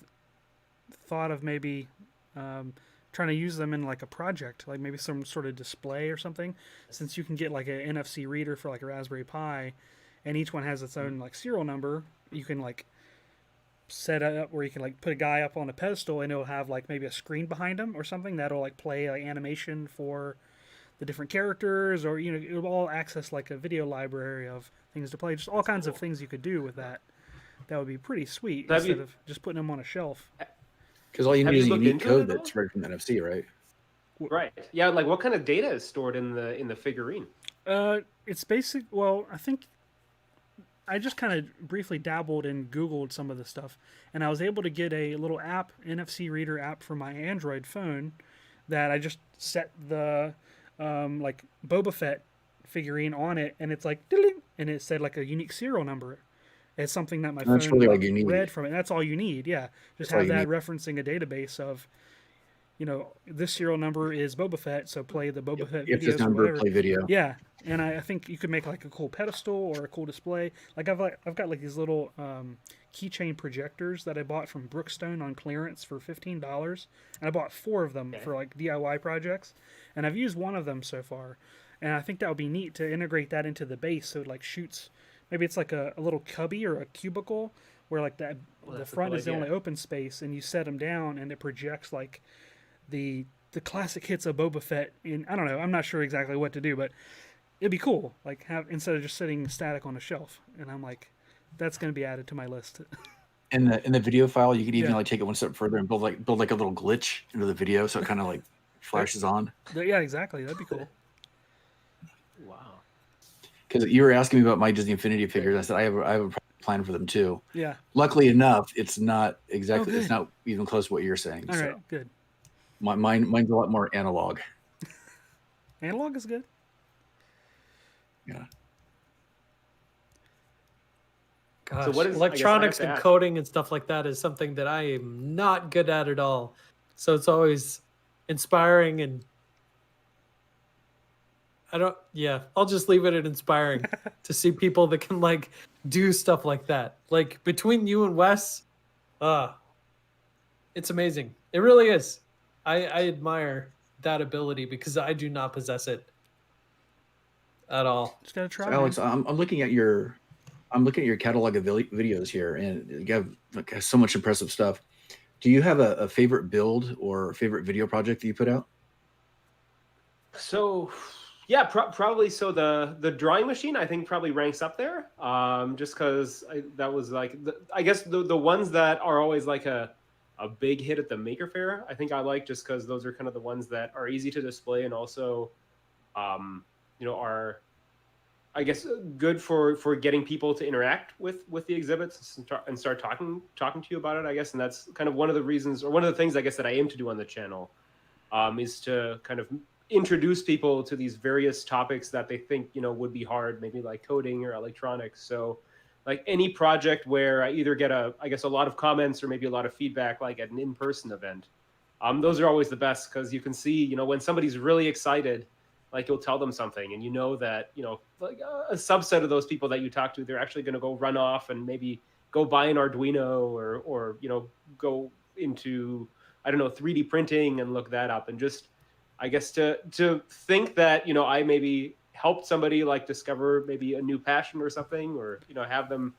thought of maybe trying to use them in like a project, like maybe some sort of display or something, since you can get like an NFC reader for like a Raspberry Pi, and each one has its own like serial number. You can like set it up where you can like put a guy up on a pedestal, and it'll have like maybe a screen behind him or something that'll like play like animation for the different characters, or it'll all access like a video library of things to play. Just all kinds of things you could do with that. That would be pretty sweet instead of just putting them on a shelf. Because all you Have need you is a looked unique into it code at all? that's right from the NFC, right? Right. Yeah, like what kind of data is stored in the figurine? It's basic. Well, I think I just kind of briefly dabbled and Googled some of the stuff, and I was able to get a little app, NFC reader app for my Android phone, that I just set the like Boba Fett figurine on it, and it's like ding, and it said like a unique serial number. It's something that my That's phone really all you need. read from it. That's all you need. Yeah, just That's all have you that need. referencing a database of, this serial number is Boba Fett, so play the Boba Fett If videos this or number whatever. play video. Yeah, and I think you could make like a cool pedestal or a cool display. Like I've got like these little keychain projectors that I bought from Brookstone on clearance for $15, and I bought 4 of them for like DIY projects, and I've used one of them so far, and I think that would be neat to integrate that into the base, so it like shoots. Maybe it's like a little cubby or a cubicle where like the that's a front cool is the idea. only open space, and you set them down, and it projects like the classic hits of Boba Fett. I don't know. I'm not sure exactly what to do, but it'd be cool. Like instead of just sitting static on a shelf. And I'm like, that's going to be added to my list. In the video file, you could even Yeah. like take it one step further and build like a little glitch into the video, so it kind of like flashes on. Yeah, exactly. That'd be cool. Wow. Because you were asking me about my Disney Infinity figures, I said I have a plan for them too. Yeah. Luckily enough, it's not exactly. good. It's not even close to what you're saying. All so right. Good. mine's a lot more analog. Analog is good. Yeah. Gosh, So what is- I guess I have electronics to and ask. coding and stuff like that is something that I am not good at all. So it's always inspiring and Yeah, I'll just leave it at inspiring to see people that can like do stuff like that. Like between you and Wes, it's amazing. It really is. I admire that ability because I do not possess it at all. Just gotta try, So man. Alex, I'm looking at your catalog of videos here, and you have like so much impressive stuff. Do you have a favorite build or favorite video project that you put out? So, yeah, probably. So the drawing machine, I think, probably ranks up there. Just because that was like, I guess the ones that are always like a big hit at the Maker Faire, I think I like just because those are kind of the ones that are easy to display and also, are, I guess, good for getting people to interact with the exhibits and start talking to you about it, I guess. And that's kind of one of the reasons, or one of the things, I guess, that I aim to do on the channel, is to kind of introduce people to these various topics that they think, would be hard, maybe like coding or electronics. So like any project where I either get a lot of comments or maybe a lot of feedback, like at an in-person event, those are always the best because you can see, when somebody's really excited, like you'll tell them something and that, like a subset of those people that you talk to, they're actually going to go run off and maybe go buy an Arduino or go into, I don't know, 3D printing and look that up. And just, I guess to think that, I maybe helped somebody like discover maybe a new passion or something, or, have them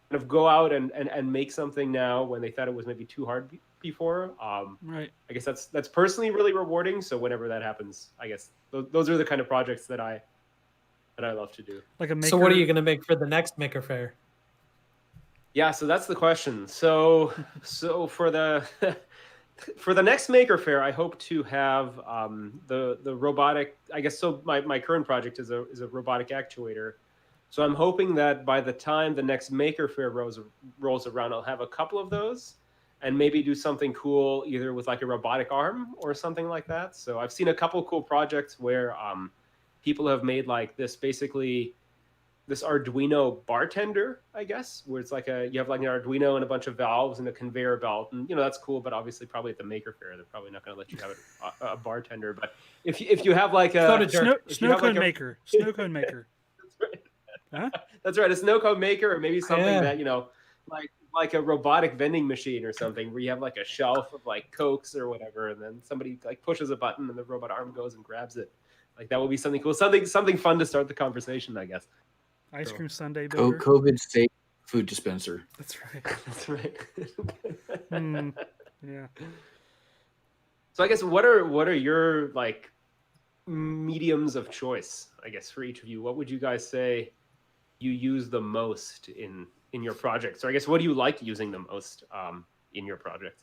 kind of go out and make something now when they thought it was maybe too hard before. Right. I guess that's personally really rewarding. So whenever that happens, I guess those are the kind of projects that I love to do. Like a maker. So what are you going to make for the next Maker Faire? Yeah, so that's the question. So for the for the next Maker Faire, I hope to have the robotic. I guess so. My current project is a robotic actuator. So I'm hoping that by the time the next Maker Faire rolls around, I'll have a couple of those, and maybe do something cool either with like a robotic arm or something like that. So I've seen a couple cool projects where people have made like this Arduino bartender, I guess, where it's like you have like an Arduino and a bunch of valves and a conveyor belt, and that's cool. But obviously, probably at the Maker Faire, they're probably not going to let you have a bartender. But if you have like a snow cone maker, snow cone maker. That's right. Huh? That's right. A snow cone maker, or maybe something Yeah. that like a robotic vending machine or something, where you have like a shelf of like Cokes or whatever, and then somebody like pushes a button and the robot arm goes and grabs it. Like that would be something cool, something fun to start the conversation, I guess. Ice cream sundae builder. COVID safe food dispenser. That's right. That's right. Yeah. So I guess what are your like mediums of choice, I guess, for each of you? What would you guys say you use the most in your projects? Or I guess what do you like using the most in your project?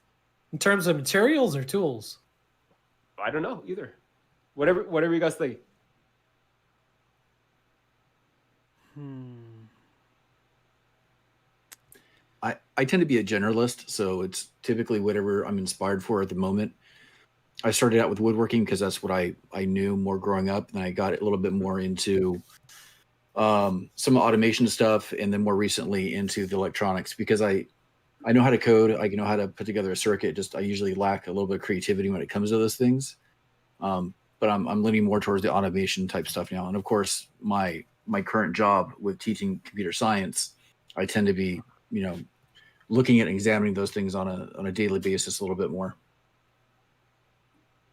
In terms of materials or tools? I don't know either. Whatever you guys think. I tend to be a generalist, so it's typically whatever I'm inspired for at the moment. I started out with woodworking because that's what I knew more growing up. Then I got a little bit more into some automation stuff, and then more recently into the electronics because I know how to code. I know how to put together a circuit. Just I usually lack a little bit of creativity when it comes to those things. But I'm leaning more towards the automation type stuff now. And of course, my current job with teaching computer science, I tend to be, looking at and examining those things on a daily basis a little bit more.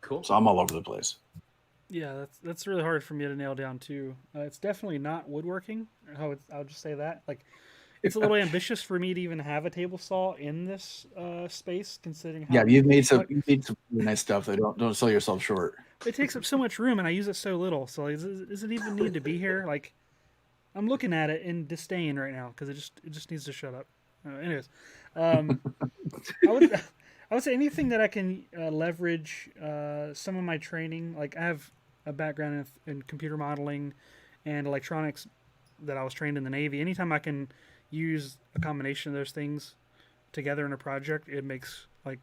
Cool. So I'm all over the place. Yeah, that's really hard for me to nail down too. It's definitely not woodworking. I'll just say that. Like, it's a little ambitious for me to even have a table saw in this space, considering how. Yeah, you've made some really nice stuff. So don't sell yourself short. It takes up so much room, and I use it so little. So does it even need to be here? Like, I'm looking at it in disdain right now because it just needs to shut up. Anyways, I would say anything that I can leverage some of my training. Like, I have a background in computer modeling and electronics that I was trained in the Navy. Anytime I can use a combination of those things together in a project, it makes like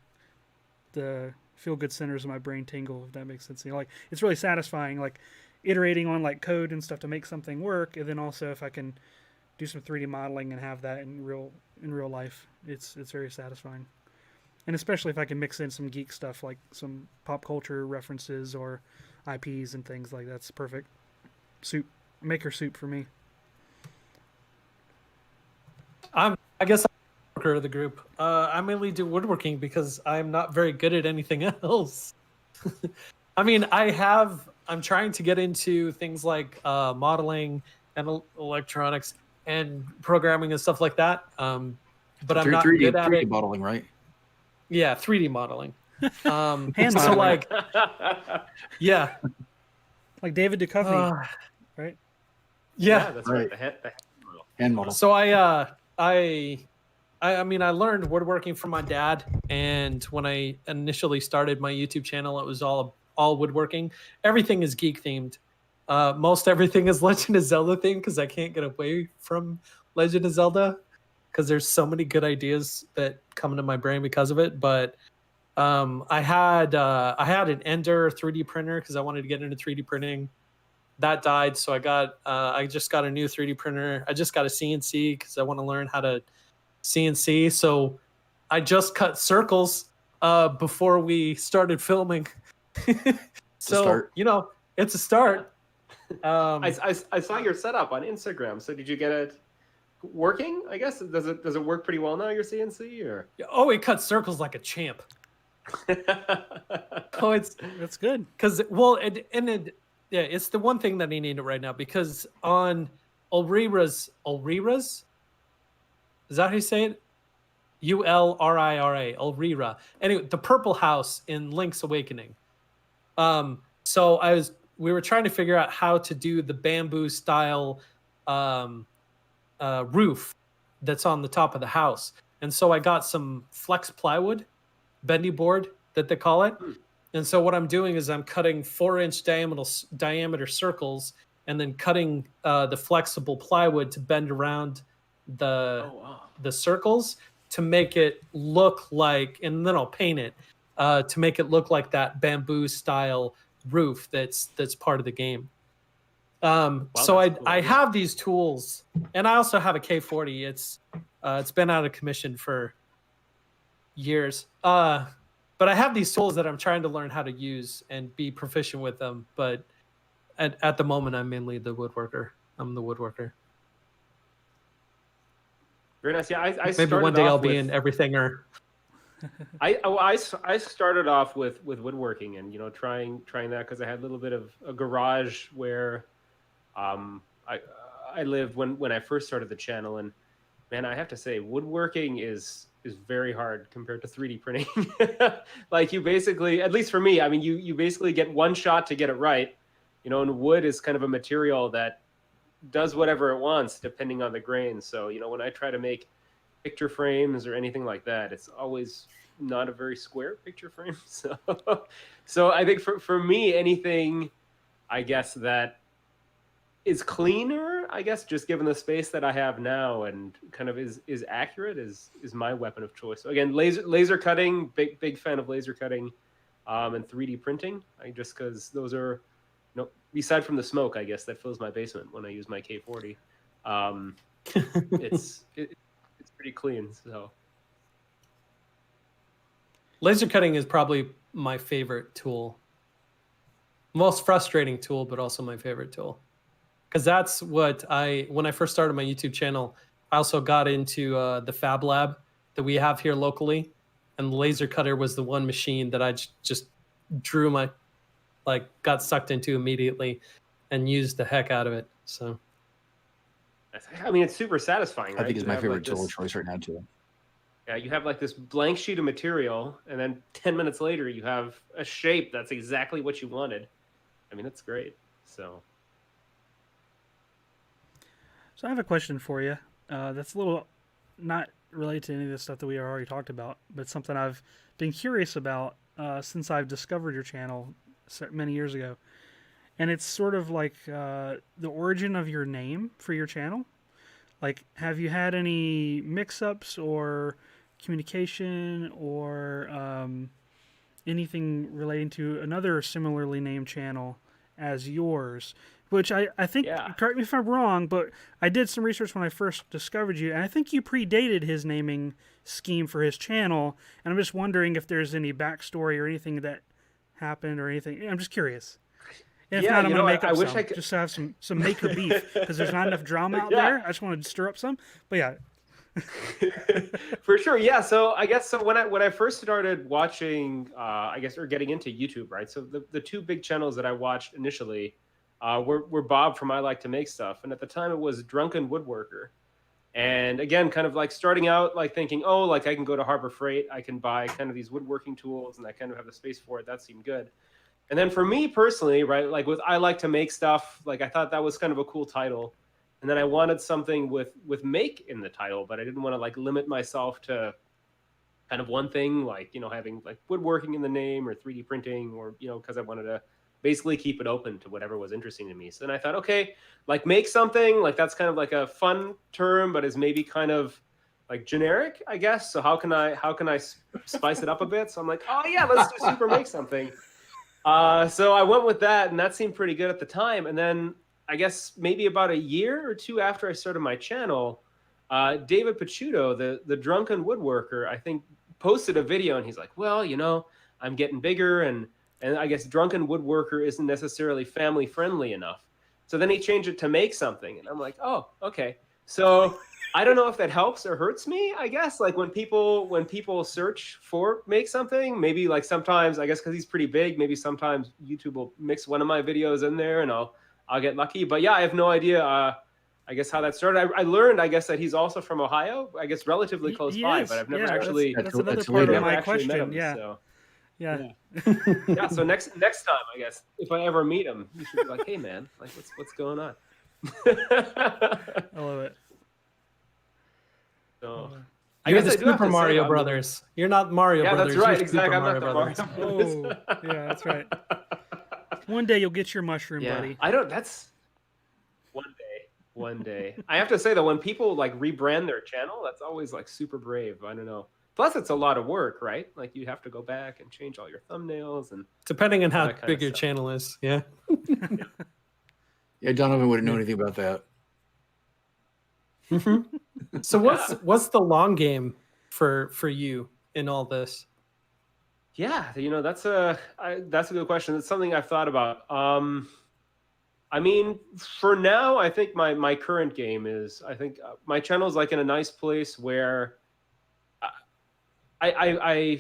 the feel-good centers of my brain tingle, if that makes sense. Like, it's really satisfying, like iterating on like code and stuff to make something work, and then also if I can do some 3D modeling and have that in real life, it's very satisfying. And especially if I can mix in some geek stuff, like some pop culture references or IPs and things like that's perfect. soup, maker soup for me. I guess I'm the worker of the group. I mainly do woodworking because I'm not very good at anything else. I mean, I'm trying to get into things like modeling and electronics and programming and stuff like that. But I'm not good at 3D it. modeling, right? Yeah, 3D modeling. Hand So modeling. like, yeah, Like David Duchovny, right? yeah. that's Right. right. The hand model. Hand model. So I mean, I learned woodworking from my dad, and when I initially started my YouTube channel, it was all woodworking. Everything is geek themed. Most everything is Legend of Zelda themed because I can't get away from Legend of Zelda because there's so many good ideas that come into my brain because of it. But I had an Ender 3D printer because I wanted to get into 3D printing. That died, so I just got a new 3D printer. I just got a CNC because I want to learn how to CNC. So I just cut circles before we started filming. So it's a start. I saw your setup on Instagram. So did you get it working? I guess does it work pretty well now, your CNC, or? Oh, it cuts circles like a champ. Oh, That's good. Because yeah, it's the one thing that I need right now because on Ulrira's, is that how you say it? Ulrira, Ulrira. Anyway, the purple house in Link's Awakening. So we were trying to figure out how to do the bamboo style roof that's on the top of the house. And so I got some flex plywood, bendy board that they call it. And so what I'm doing is I'm cutting 4-inch diameter circles and then cutting the flexible plywood to bend around the circles to make it look like, and then I'll paint it to make it look like that bamboo style roof that's part of the game. So I have these tools, and I also have a K40. It's been out of commission for years. But I have these tools that I'm trying to learn how to use and be proficient with them. But at the moment, I'm mainly the woodworker. I'm the woodworker. Very nice. Yeah, I maybe one day I'll be in everything. Or I started off with woodworking and trying that because I had a little bit of a garage where I lived when I first started the channel, and man, I have to say woodworking is very hard compared to 3D printing. Like you basically, at least for me, I mean, you basically get one shot to get it right, and wood is kind of a material that does whatever it wants depending on the grain. So, when I try to make picture frames or anything like that, it's always not a very square picture frame. So I think for me, anything, I guess, that is cleaner, I guess, just given the space that I have now and kind of is accurate is my weapon of choice. So again, laser cutting, big fan of laser cutting, and 3D printing. Just because those are, aside from the smoke, I guess, that fills my basement when I use my K40. It's pretty clean. So laser cutting is probably my favorite tool. Most frustrating tool, but also my favorite tool. Because that's what when I first started my YouTube channel, I also got into the Fab Lab that we have here locally. And the laser cutter was the one machine that I just got sucked into immediately and used the heck out of it. So, I mean, it's super satisfying, right? I think it's my favorite tool of choice right now, too. Yeah, you have like this blank sheet of material, and then 10 minutes later, you have a shape that's exactly what you wanted. I mean, it's great. So I have a question for you. That's a little not related to any of the stuff that we already talked about, but something I've been curious about since I've discovered your channel many years ago. And it's sort of like the origin of your name for your channel. Like, have you had any mix-ups or communication or anything relating to another similarly named channel as yours? Which I think, correct me if I'm wrong, but I did some research when I first discovered you, and I think you predated his naming scheme for his channel, and I'm just wondering if there's any backstory or anything that happened or anything. I'm just curious. And if Yeah, not, I'm you gonna know, make I up wish some I could. just to have some maker beef because there's not enough drama out Yeah. there. I just want to stir up some. But yeah, For sure, yeah. So I guess so when I first started watching, I guess, or getting into YouTube, right? So the two big channels that I watched initially were Bob from I Like to Make Stuff, and at the time it was Drunken Woodworker. And again, kind of like starting out, like thinking, oh, like I can go to Harbor Freight, I can buy kind of these woodworking tools, and I kind of have the space for it. That seemed good. And then for me personally, right, like with I Like to Make Stuff, like I thought that was kind of a cool title. And then I wanted something with make in the title, but I didn't want to like limit myself to kind of one thing, like, you know, having like woodworking in the name or 3D printing, or, you know, because I wanted to basically keep it open to whatever was interesting to me. So then I thought, okay, like make something, like that's kind of like a fun term, but is maybe kind of like generic, I guess. So how can I spice it up a bit? So I'm like, oh yeah, let's do super make something. So I went with that, and that seemed pretty good at the time. And then I guess maybe about a year or two after I started my channel, David Picciuto, the drunken woodworker, I think posted a video, and he's like, well, you know, I'm getting bigger, and I guess drunken woodworker isn't necessarily family friendly enough. So then he changed it to make something, and I'm like, oh, okay. So I don't know if that helps or hurts me, I guess. Like when people search for make something, maybe like sometimes, I guess because he's pretty big, maybe sometimes YouTube will mix one of my videos in there, and I'll get lucky. But yeah, I have no idea. I guess how that started. I learned, I guess, that he's also from Ohio. I guess relatively close he by, is. but I've never Yeah, actually. That's another that's part of illegal. my actually met question. him, Yeah. So. Yeah. Yeah. So next time, I guess, if I ever meet him, you should be like, hey man, like what's going on? I love it. So. You're guess the I do have Super to say, Mario though, Brothers. You're not Mario Yeah, Brothers. that's right. You're Exactly. Super I'm Mario not the Brothers. Mario Brothers. Oh, yeah, that's right. One day you'll get your mushroom, Yeah, buddy. I don't. That's one day. One day. I have to say though, when people like rebrand their channel, that's always like super brave. I don't know. Plus, it's a lot of work, right? Like you have to go back and change all your thumbnails and Depending on all how that kind big of your stuff. channel is. Yeah. Yeah, Donovan wouldn't know anything about that. So what's the long game for you in all this? Yeah, you know, that's a good question. It's something I've thought about. I mean, for now, I think my current game is, I think my channel is like in a nice place where I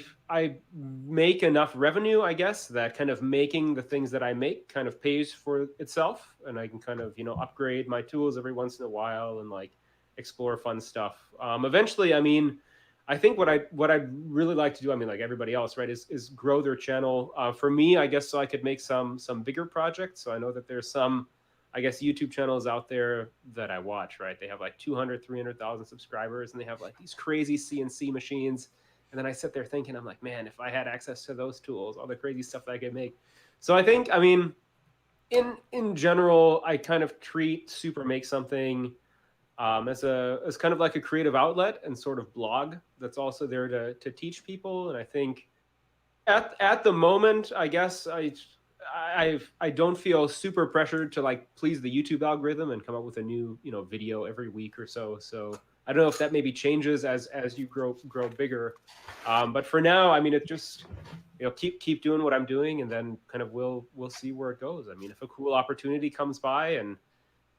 make enough revenue, I guess, that kind of making the things that I make kind of pays for itself, and I can kind of, you know, upgrade my tools every once in a while and like explore fun stuff. Eventually, I mean, I think what I'd really like to do, I mean, like everybody else, right, is grow their channel. For me, I guess, so I could make some bigger projects. So I know that there's some, I guess, YouTube channels out there that I watch, right? They have like 200, 300,000 subscribers, and they have like these crazy CNC machines. And then I sit there thinking, I'm like, man, if I had access to those tools, all the crazy stuff that I could make. So I think, I mean, in general, I kind of treat Super Make Something as kind of like a creative outlet and sort of blog that's also there to teach people. And I think at the moment, I guess I don't feel super pressured to like please the YouTube algorithm and come up with a new, you know, video every week or so. So I don't know if that maybe changes as you grow bigger. But for now, I mean, it just, you know, keep doing what I'm doing, and then kind of we'll see where it goes. I mean, if a cool opportunity comes by and, you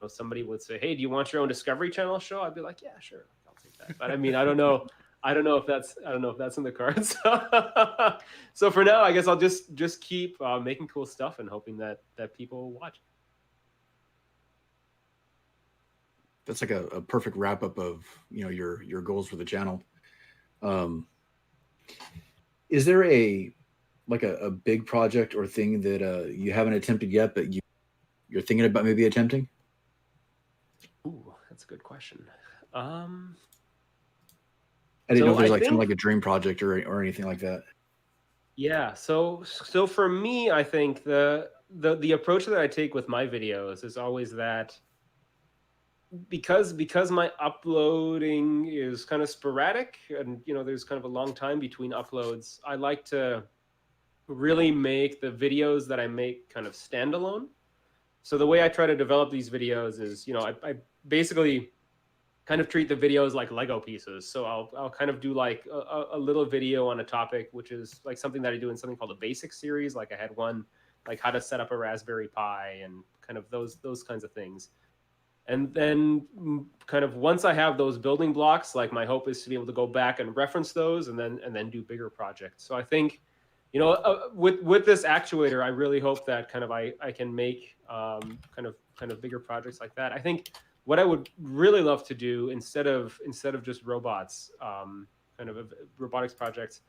know, somebody would say, hey, do you want your own Discovery Channel show? I'd be like, yeah, sure, I'll take that. But I mean, I don't know if that's in the cards. So for now, I guess I'll just keep making cool stuff and hoping that people watch. That's like a perfect wrap up of, you know, your goals for the channel. Is there a big project or thing that you haven't attempted yet, but you're thinking about maybe attempting? Ooh, that's a good question. I didn't know if there's like think, something like a dream project or anything like that. Yeah. So for me, I think the approach that I take with my videos is always that because my uploading is kind of sporadic, and, you know, there's kind of a long time between uploads, I like to really make the videos that I make kind of standalone. So the way I try to develop these videos is, you know, I basically kind of treat the videos like Lego pieces. So I'll kind of do like a little video on a topic, which is like something that I do in something called a basic series. Like I had one like how to set up a Raspberry Pi and kind of those kinds of things. And then kind of once I have those building blocks, like my hope is to be able to go back and reference those and then do bigger projects. So I think, with this actuator, I really hope that kind of I can make kind of bigger projects like that. I think what I would really love to do instead of just robots, kind of robotics projects,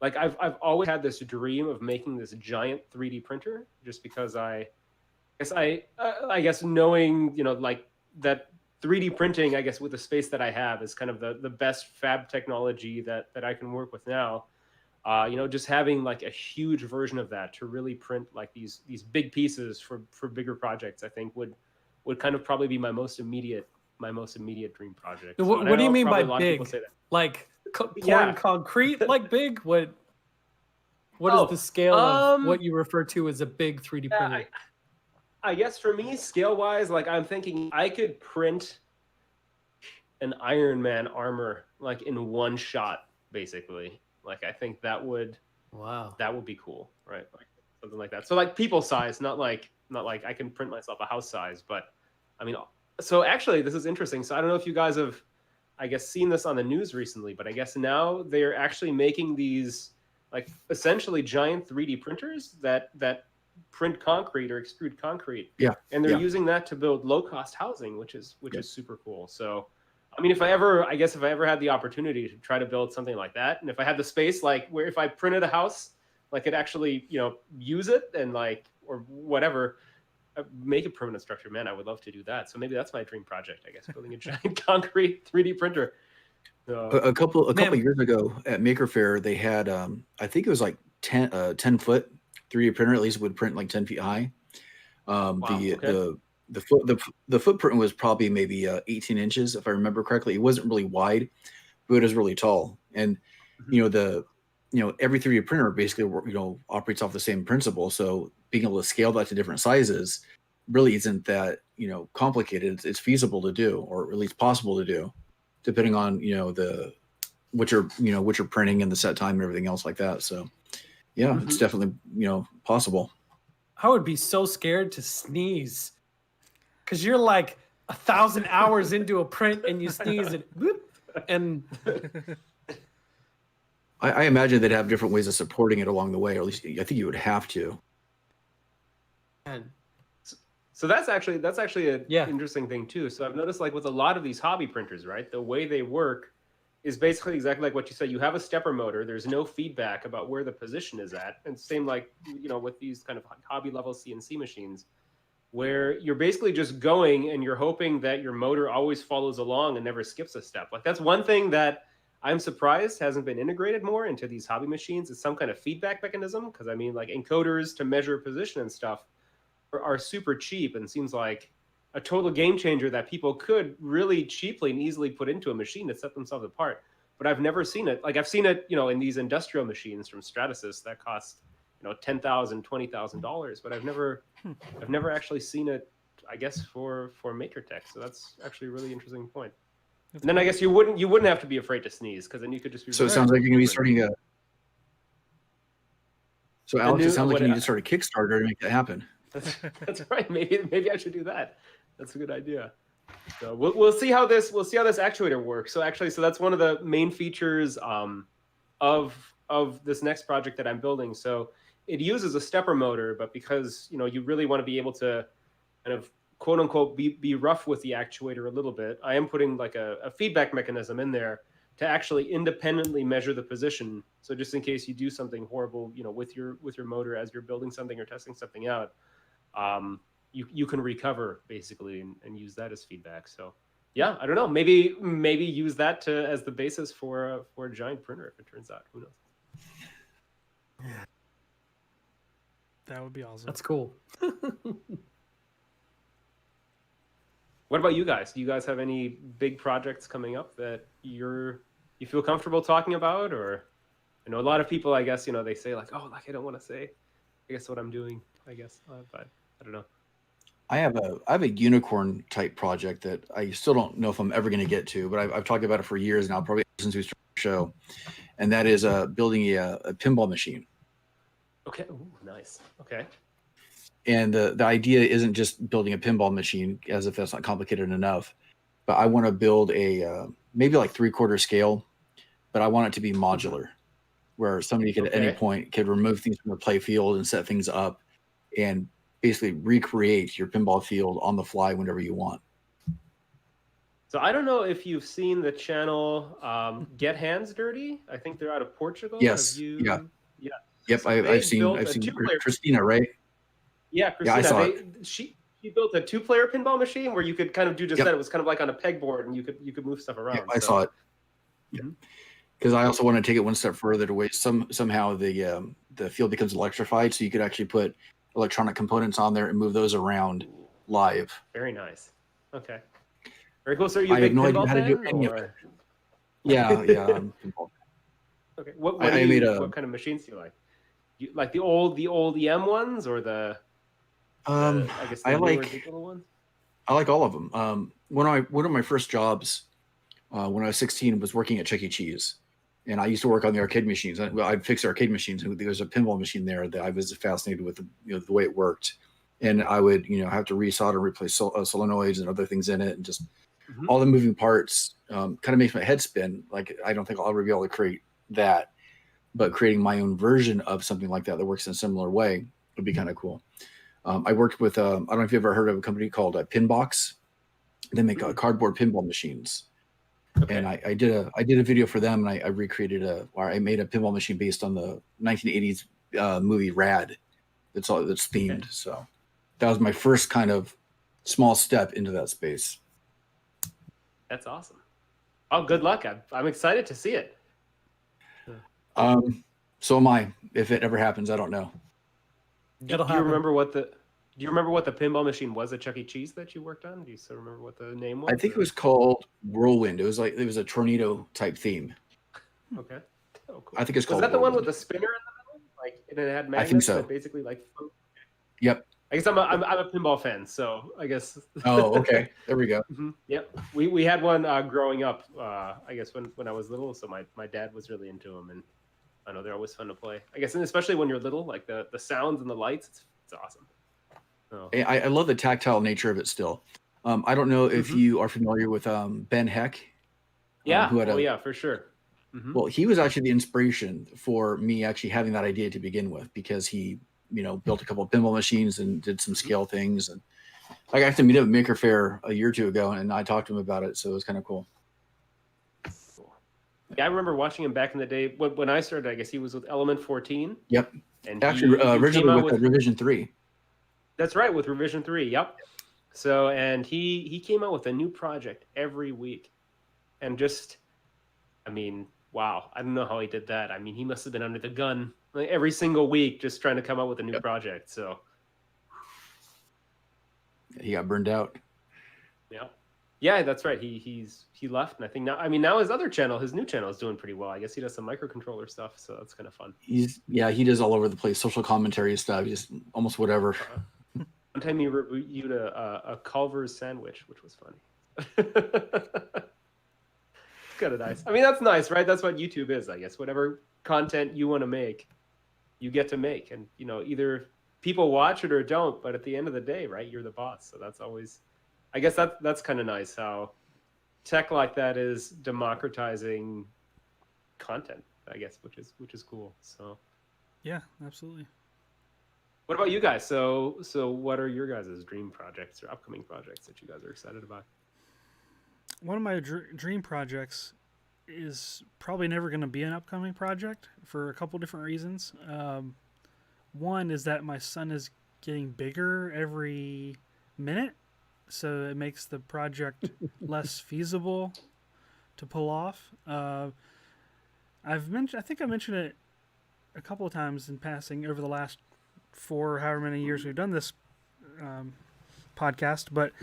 like I've always had this dream of making this giant 3D printer, just because I guess knowing, like that 3D printing, I guess with the space that I have, is kind of the best fab technology that I can work with now. Just having like a huge version of that to really print like these big pieces for bigger projects, I think would kind of probably be my most immediate dream project. So, what do you mean by big? Like pouring Yeah. concrete, like big? What is the scale of what you refer to as a big 3D printer? I guess for me, scale wise, like I'm thinking I could print an Iron Man armor like in one shot, basically. Like I think that would be cool, right? Like something like that. So like people size, not like I can print myself a house size, but I mean, so actually this is interesting. So I don't know if you guys have, I guess, seen this on the news recently, but I guess now they're actually making these like essentially giant 3D printers that print concrete or extrude concrete. Yeah. And they're using that to build low cost housing, which is super cool. So I mean, if I ever had the opportunity to try to build something like that, and if I had the space, like where if I printed a house, like could actually, use it and like, or whatever, make a permanent structure, man, I would love to do that. So maybe that's my dream project, I guess, building a giant concrete 3D printer. A couple years ago at Maker Faire, they had, I think it was like 10 foot 3D printer, at least would print like 10 feet high. The footprint was probably maybe 18 inches, if I remember correctly. It wasn't really wide, but it was really tall. And every 3D printer basically operates off the same principle. So being able to scale that to different sizes really isn't that complicated. It's feasible to do, or at least possible to do, depending on what you're printing and the set time and everything else like that. So yeah, it's definitely possible. I would be so scared to sneeze, because you're like 1,000 hours into a print and you sneeze and whoop, and I imagine they'd have different ways of supporting it along the way, or at least I think you would have to. So that's actually an interesting thing too. So I've noticed, like with a lot of these hobby printers, right, the way they work is basically exactly like what you said. You have a stepper motor. There's no feedback about where the position is at. And same like, with these kind of hobby level CNC machines, where you're basically just going and you're hoping that your motor always follows along and never skips a step. Like that's one thing that I'm surprised hasn't been integrated more into these hobby machines, is some kind of feedback mechanism. Because I mean, like encoders to measure position and stuff are super cheap, and seems like a total game changer that people could really cheaply and easily put into a machine to set themselves apart. But I've never seen it. Like I've seen it, in these industrial machines from Stratasys that cost, $10,000, $20,000. But I've never actually seen it, I guess, for MakerTech. So that's actually a really interesting point. And then I guess you wouldn't have to be afraid to sneeze, because then you could just be. So it sounds like you're going to be starting a. So Alex, it sounds like you need to start a Kickstarter to make that happen. That's right. Maybe I should do that. That's a good idea. So we'll see how this actuator works. So that's one of the main features of this next project that I'm building. So it uses a stepper motor, but because you really want to be able to kind of quote unquote be rough with the actuator a little bit, I am putting like a feedback mechanism in there to actually independently measure the position. So just in case you do something horrible, with your motor as you're building something or testing something out, you can recover basically and use that as feedback. So yeah, I don't know. Maybe use that as the basis for a giant printer if it turns out. Who knows? That would be awesome. That's cool. What about you guys? Do you guys have any big projects coming up that you feel comfortable talking about? Or I know a lot of people, I guess, they say like, oh, like I don't want to say, I guess what I'm doing, I guess, but I don't know. I have a unicorn type project that I still don't know if I'm ever going to get to, but I've talked about it for years now, probably since we started the show, and that is building a pinball machine. Okay. Ooh, nice. Okay. And the idea isn't just building a pinball machine, as if that's not complicated enough, but I want to build a maybe like 3/4 scale, but I want it to be modular, where somebody could at any point could remove things from the play field and set things up and basically recreate your pinball field on the fly whenever you want. So I don't know if you've seen the channel Get Hands Dirty. I think they're out of Portugal. Yes. Have you? Yeah. Yeah. Yep. So I've seen Christina, right? Yeah, Christina. Yeah, I saw it. She built a 2-player pinball machine where you could kind of do just Yep. that. It was kind of like on a pegboard, and you could move stuff around. Yep, I saw it. Because I also want to take it one step further to where somehow the field becomes electrified, so you could actually put electronic components on there and move those around live. Very nice. Okay. Very cool. So are you a I big have no pinball idea how to do fan, any of or- it. Yeah. Pinball. Okay. What kind of machines do you like? You like the old EM ones or the I guess the newer digital ones? I like all of them. One of my first jobs when I was 16 was working at Chuck E. Cheese, and I used to work on the arcade machines. I'd fix arcade machines. There was a pinball machine there that I was fascinated with, the way it worked, and I would have to resolder, replace solenoids and other things in it, and just all the moving parts. Kind of makes my head spin. Like, I don't think I'll ever be able to create that, but creating my own version of something like that works in a similar way would be kind of cool. I worked with, I don't know if you've ever heard of a company called Pinbox. They make cardboard pinball machines. Okay. And I did a video for them, and I recreated I made a pinball machine based on the 1980s movie Rad. That's themed. Okay. So that was my first kind of small step into that space. That's awesome. Oh, good luck. I'm excited to see it. So am I. If it ever happens, I don't know. Do you remember what the pinball machine was at Chuck E. Cheese that you worked on? Do you still remember what the name was? I think it was called Whirlwind. It was a tornado type theme. Okay. Oh, cool. I think it's called. Was that the Whirlwind. one with the spinner in the middle? Like, and it had magnets I think so. that basically like. Yep. I guess I'm a pinball fan, so I guess. Oh, okay. There we go. Yep. We had one growing up. I guess when I was little, so my dad was really into them, and I know they're always fun to play. I guess, and especially when you're little, like the sounds and the lights, it's awesome. Oh. I love the tactile nature of it still. I don't know if you are familiar with Ben Heck. Yeah. Yeah, for sure. Well, he was actually the inspiration for me actually having that idea to begin with, because he, built a couple of pinball machines and did some scale things. And I got to meet him at Maker Faire a year or two ago, and I talked to him about it. So it was kind of cool. Yeah, I remember watching him back in the day when I started. I guess he was with Element 14. Yep. And actually, originally with Revision 3. That's right, with Revision 3. Yep. So, and he came out with a new project every week, and just, I mean, wow, I don't know how he did that. I mean, he must have been under the gun like every single week, just trying to come out with a new project. So he got burned out. Yeah, that's right. He left, and I think now his other channel, his new channel, is doing pretty well. I guess he does some microcontroller stuff, so that's kind of fun. He does all over the place, social commentary stuff, just almost whatever. One time he reviewed a Culver's sandwich, which was funny. It's kind of nice. I mean, that's nice, right? That's what YouTube is, I guess. Whatever content you want to make, you get to make, and either people watch it or don't. But at the end of the day, right, you're the boss. So that's always, I guess that's kind of nice how tech like that is democratizing content, I guess, which is cool. So yeah, absolutely. What about you guys? So what are your guys' dream projects or upcoming projects that you guys are excited about? One of my dream projects is probably never going to be an upcoming project for a couple different reasons. One is that my son is getting bigger every minute, so it makes the project less feasible to pull off. I think I mentioned it a couple of times in passing over the last 4 however many years we've done this podcast, but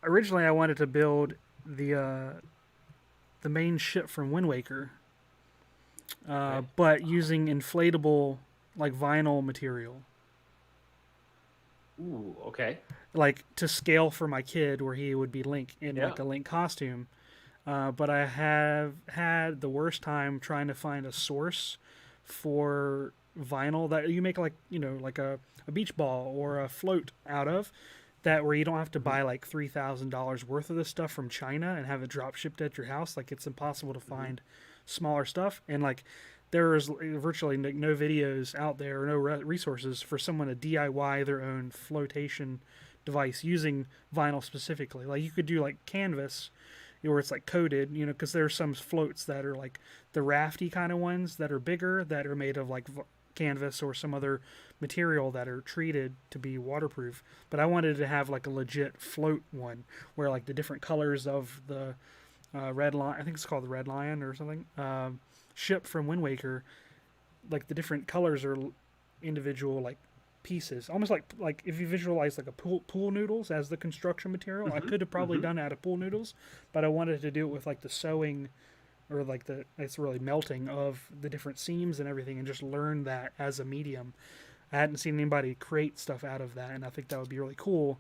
originally I wanted to build the main ship from Wind Waker, but using inflatable like vinyl material. Ooh, okay. Like to scale for my kid, where he would be Link in like a Link costume. But I have had the worst time trying to find a source for vinyl that you make like like a beach ball or a float out of, that where you don't have to buy like $3,000 worth of this stuff from China and have it drop shipped at your house. Like it's impossible to find smaller stuff, and like there is virtually no videos out there or no resources for someone to DIY their own flotation device using vinyl specifically. Like you could do like canvas where it's like coated, because there's some floats that are like the rafty kind of ones that are bigger, that are made of like canvas or some other material that are treated to be waterproof. But I wanted to have like a legit float one where like the different colors of the red lion, I think it's called the Red Lion or something, ship from Wind Waker, like the different colors are individual like pieces, almost like if you visualize like a pool noodles as the construction material. I could have probably done it out of pool noodles, but I wanted to do it with like the sewing or like it's really melting of the different seams and everything, and just learn that as a medium. I hadn't seen anybody create stuff out of that, and I think that would be really cool.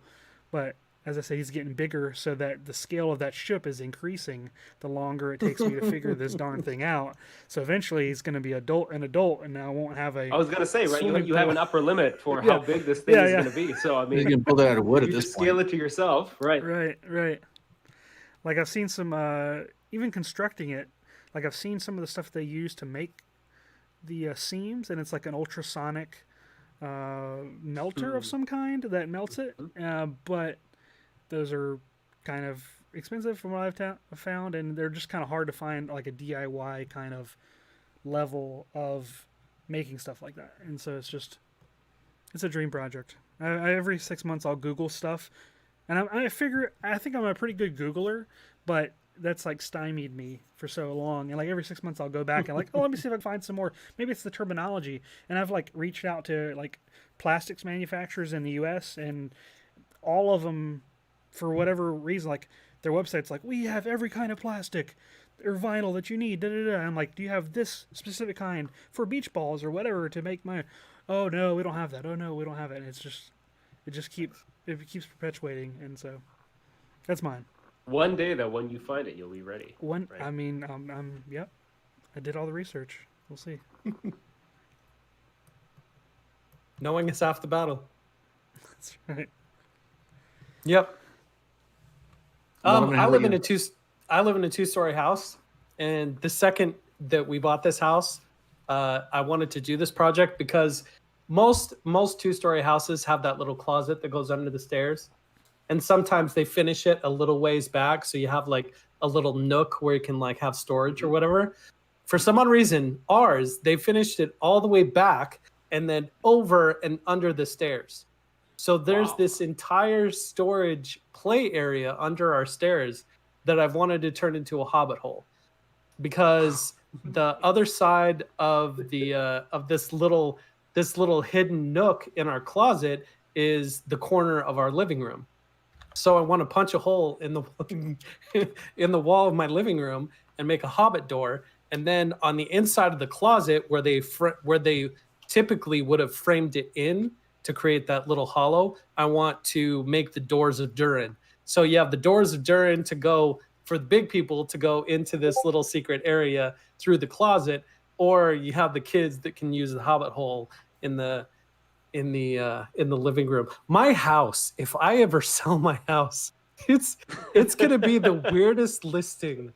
But as I say, he's getting bigger, so that the scale of that ship is increasing the longer it takes me to figure this darn thing out. So eventually he's going to be an adult, and I won't have a... I was going to say, right, you have an upper limit for how big this thing is going to be. So, I mean, you can build it out of wood at you this just point. scale it to yourself. Right. Right. Like I've seen some, even constructing it, like I've seen some of the stuff they use to make the seams, and it's like an ultrasonic melter of some kind that melts it. But those are kind of expensive from what I've found, and they're just kind of hard to find like a DIY kind of level of making stuff like that. And so it's a dream project. Every 6 months I'll Google stuff, and I think I'm a pretty good Googler, but that's like stymied me for so long. And like every 6 months I'll go back and like, oh, let me see if I can find some more. Maybe it's the terminology. And I've like reached out to like plastics manufacturers in the US, and all of them, for whatever reason, like their website's like, we have every kind of plastic or vinyl that you need. I'm like, do you have this specific kind for beach balls or whatever to make my? Oh no, we don't have that. Oh no, we don't have it. And it keeps perpetuating, and so that's mine. One day though, when you find it, you'll be ready. Right? Right? I mean, yep. I did all the research. We'll see. Knowing is half the battle. That's right. Yep. Norman, I how live about in a two-story house, and the second that we bought this house, I wanted to do this project because most two-story houses have that little closet that goes under the stairs, and sometimes they finish it a little ways back, so you have like a little nook where you can like have storage or whatever. For some odd reason, ours, they finished it all the way back and then over and under the stairs. So there's this entire storage play area under our stairs that I've wanted to turn into a hobbit hole, because the other side of the of this little hidden nook in our closet is the corner of our living room. So I want to punch a hole in the wall of my living room and make a hobbit door, and then on the inside of the closet where they typically would have framed it in to create that little hollow, I want to make the doors of Durin. So you have the doors of Durin to go for the big people to go into this little secret area through the closet, or you have the kids that can use the hobbit hole in the living room. My house, if I ever sell my house, it's gonna be the weirdest listing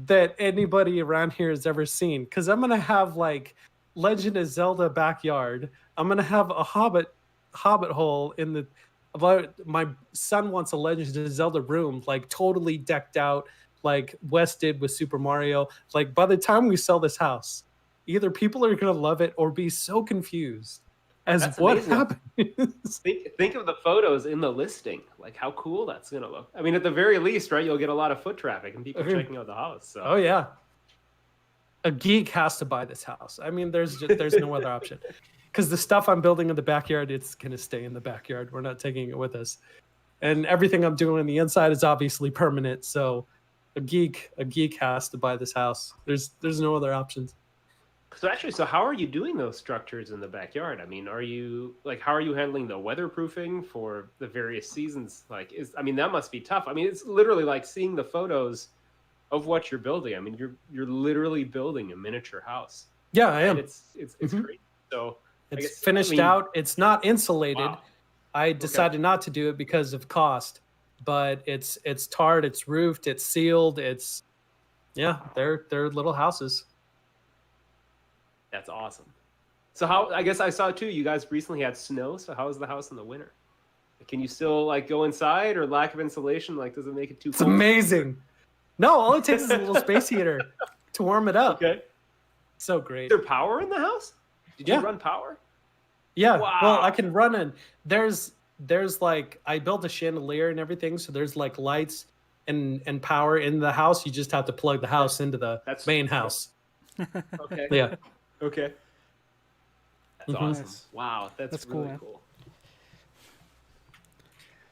that anybody around here has ever seen, because I'm gonna have like Legend of Zelda backyard. I'm gonna have a hobbit hole in the. My son wants a Legend of Zelda room, like totally decked out, like Wes did with Super Mario. Like by the time we sell this house, either people are gonna love it or be so confused as That's what amazing. happens. Think of the photos in the listing, like how cool that's gonna look. I mean, at the very least, right? You'll get a lot of foot traffic and people checking out the house. So. Oh yeah, a geek has to buy this house. I mean, there's no other option, because the stuff I'm building in the backyard, it's gonna stay in the backyard. We're not taking it with us, and everything I'm doing on the inside is obviously permanent. So a geek has to buy this house. There's no other options. So how are you doing those structures in the backyard? I mean, how are you handling the weatherproofing for the various seasons? That must be tough. I mean, it's literally like seeing the photos of what you're building. I mean, you're literally building a miniature house. Yeah, I am. And it's great. So It's finished out. It's not insulated. Wow. I decided not to do it because of cost, but it's tarred, it's roofed, it's sealed. They're little houses. That's awesome. So how, I guess I saw too, you guys recently had snow. So how is the house in the winter? Can you still like go inside, or lack of insulation? Like, does it make it too cold? It's amazing. No, all it takes is a little space heater to warm it up. Okay. So great. Is there power in the house? Did you run power? Yeah. Wow. Well, I can run in. There's like, I built a chandelier and everything. So there's like lights and power in the house. You just have to plug the house into the main house. Okay. Yeah. Okay. That's awesome. Nice. Wow. That's cool, really man. cool.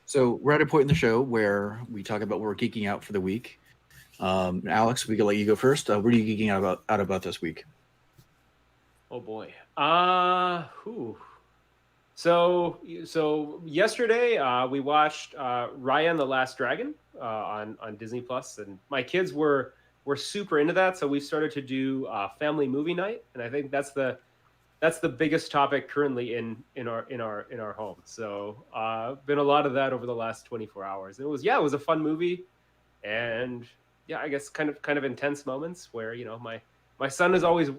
So we're at a point in the show where we talk about what we're geeking out for the week. Alex, we can let you go first. What are you geeking out about this week? Oh boy. So yesterday we watched Raya and the Last Dragon on Disney Plus, and my kids were super into that. So we started to do family movie night, and I think that's the biggest topic currently in our home. So been a lot of that over the last 24 hours. It was a fun movie, and I guess kind of intense moments where my son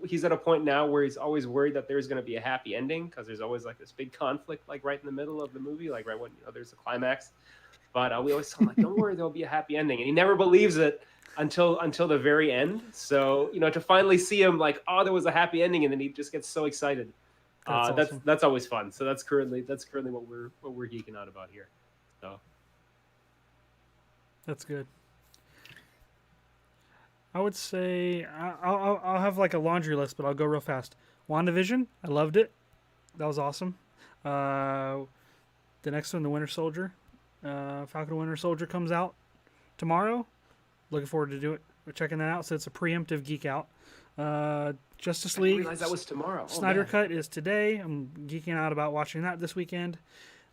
he's at a point now where he's always worried that there's going to be a happy ending, because there's always like this big conflict like right in the middle of the movie, like right when there's a climax. But we always tell him, like, don't worry, there'll be a happy ending, and he never believes it until the very end. So to finally see him like, oh, there was a happy ending, and then he just gets so excited. That's awesome. That's always fun. So that's currently what we're geeking out about here. So that's good. I would say I'll have like a laundry list, but I'll go real fast. WandaVision, I loved it. That was awesome. The next one, The Winter Soldier. Falcon and Winter Soldier comes out tomorrow. Looking forward to checking that out. So it's a preemptive geek out. Justice League. I didn't realize that was tomorrow. Snyder Cut is today. I'm geeking out about watching that this weekend.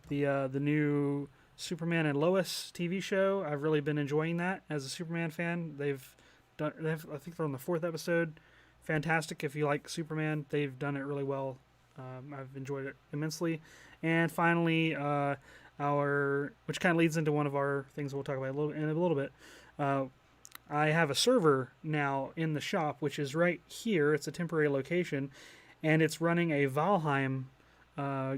The new Superman and Lois TV show. I've really been enjoying that as a Superman fan. I think they're on the 4th episode. Fantastic. If you like Superman, they've done it really well. I've enjoyed it immensely. And finally, which kind of leads into one of our things we'll talk about in a little bit. I have a server now in the shop, which is right here. It's a temporary location, and it's running a Valheim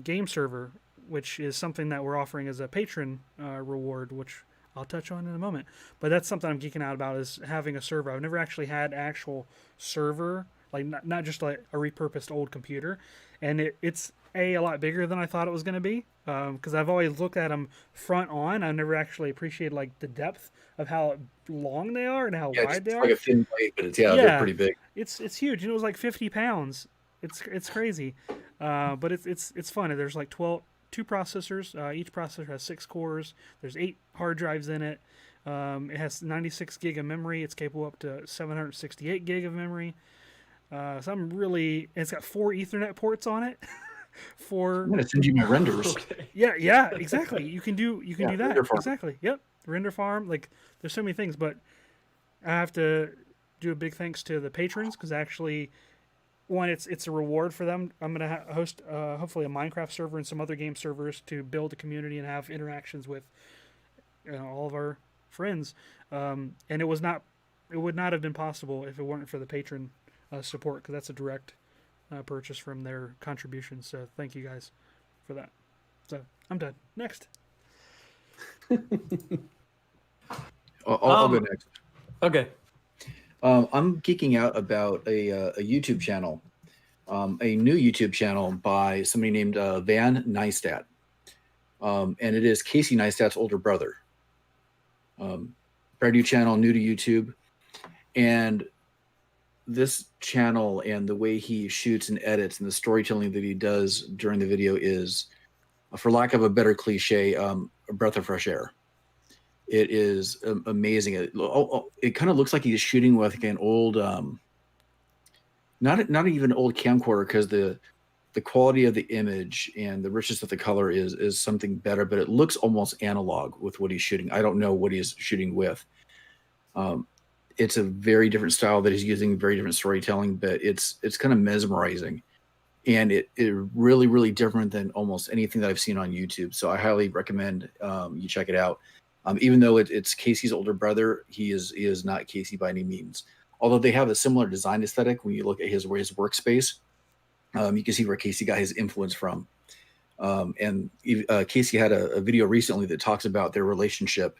game server, which is something that we're offering as a patron reward, which I'll touch on in a moment. But that's something I'm geeking out about, is having a server. I've never actually had an actual server, like not just like a repurposed old computer. And it's a lot bigger than I thought it was going to be, because I've always looked at them front on. I've never actually appreciated like the depth of how long they are and how wide they are. It's like a thin plate, but they're pretty big. It's huge. It was like 50 pounds. It's crazy, but it's fun. There's like 2 processors. Each processor has 6 cores. There's 8 hard drives in it. It has 96 gig of memory. It's capable up to 768 gig of memory. It's got 4 Ethernet ports on it. I'm gonna send you my renders. Okay. Yeah, exactly. You can do that. Render farm. Exactly. Yep. Render farm. Like, there's so many things, but I have to do a big thanks to the patrons, because actually, one, it's a reward for them. I'm gonna host hopefully a Minecraft server and some other game servers to build a community and have interactions with all of our friends. And it would not have been possible if it weren't for the patron support, because that's a direct purchase from their contributions. So thank you guys for that. So I'm done. Next. I'll go next. Okay. I'm geeking out about a YouTube channel, a new YouTube channel by somebody named Van Neistat. And it is Casey Neistat's older brother. Brand new channel, new to YouTube. And this channel and the way he shoots and edits and the storytelling that he does during the video is, for lack of a better cliche, a breath of fresh air. It is amazing. It kind of looks like he's shooting with like an old, not even an old camcorder, because the quality of the image and the richness of the color is something better, but it looks almost analog with what he's shooting. I don't know what he's shooting with. it's a very different style that he's using, very different storytelling, but it's kind of mesmerizing. And it really, really different than almost anything that I've seen on YouTube. So I highly recommend you check it out. Even though it's Casey's older brother, he is not Casey by any means. Although they have a similar design aesthetic when you look at his workspace, you can see where Casey got his influence from. And Casey had a video recently that talks about their relationship,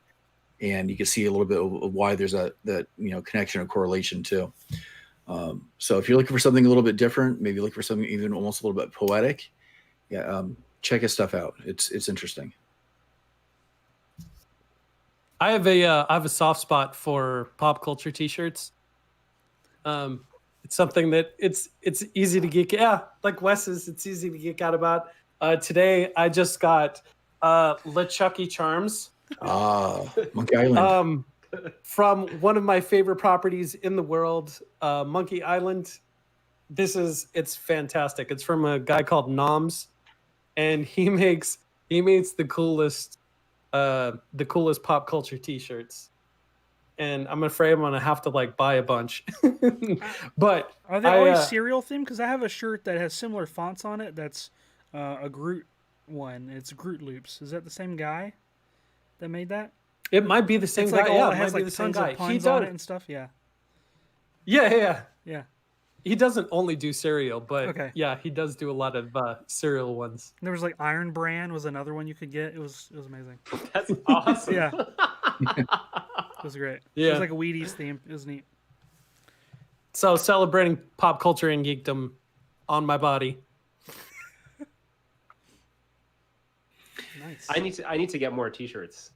and you can see a little bit of why there's that connection or correlation too. So if you're looking for something a little bit different, maybe look for something even almost a little bit poetic, check his stuff out. It's interesting. I have a soft spot for pop culture T-shirts. It's something that it's easy to geek. Yeah, like Wes's, it's easy to geek out about. Today I just got LeChucky Charms. Monkey Island. From one of my favorite properties in the world, Monkey Island. It's fantastic. It's from a guy called Noms, and he makes the coolest pop culture T-shirts. And I'm afraid I'm gonna have to buy a bunch. But are they always cereal themed? Because I have a shirt that has similar fonts on it. That's a Groot one. It's Groot Loops. Is that the same guy that made that? It might be the same guy. Yeah, it has tons of puns on it and stuff. Yeah. Yeah. Yeah. He doesn't only do cereal, but okay. Yeah, he does do a lot of cereal ones. There was Iron Bran was another one you could get. It was amazing. That's awesome. Yeah. It was great. Yeah. It was like a Wheaties theme. It was neat. So celebrating pop culture and geekdom on my body. Nice. I need to get more T-shirts.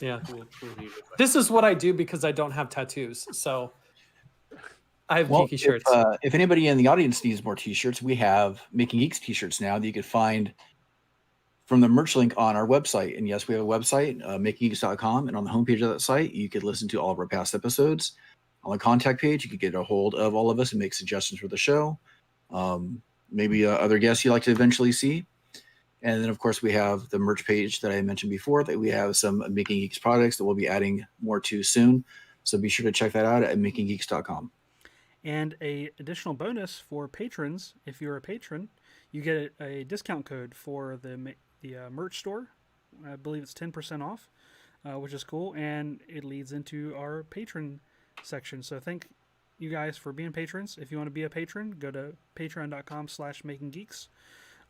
Yeah. Cool T-shirts. This is what I do because I don't have tattoos. So I have geeky shirts. If anybody in the audience needs more T-shirts, we have Making Geeks T-shirts now that you can find from the merch link on our website. And yes, we have a website, makinggeeks.com. And on the homepage of that site, you could listen to all of our past episodes. On the contact page, you could get a hold of all of us and make suggestions for the show. Maybe other guests you'd like to eventually see. And then, of course, we have the merch page that I mentioned before that we have some Making Geeks products that we'll be adding more to soon. So be sure to check that out at makinggeeks.com. And a additional bonus for patrons, if you're a patron, you get a discount code for the merch store. I believe it's 10% off, which is cool. And it leads into our patron section. So thank you guys for being patrons. If you want to be a patron, go to patreon.com/makinggeeks.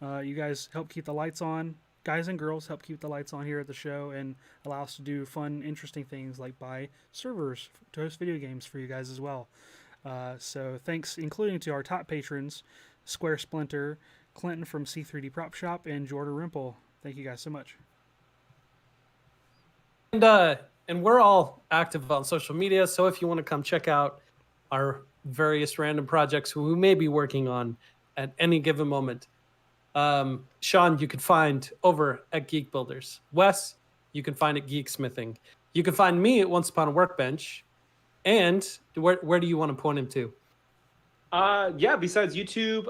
You guys help keep the lights on. Guys and girls help keep the lights on here at the show and allow us to do fun, interesting things like buy servers to host video games for you guys as well. So thanks, including to our top patrons, Square Splinter, Clinton from C3D Prop Shop, and Jordan Rimple. Thank you guys so much. And we're all active on social media, so if you want to come check out our various random projects we may be working on at any given moment, Sean, you can find over at Geek Builders. Wes, you can find at Geeksmithing. You can find me at Once Upon a Workbench. And where do you want to point him to? Besides YouTube,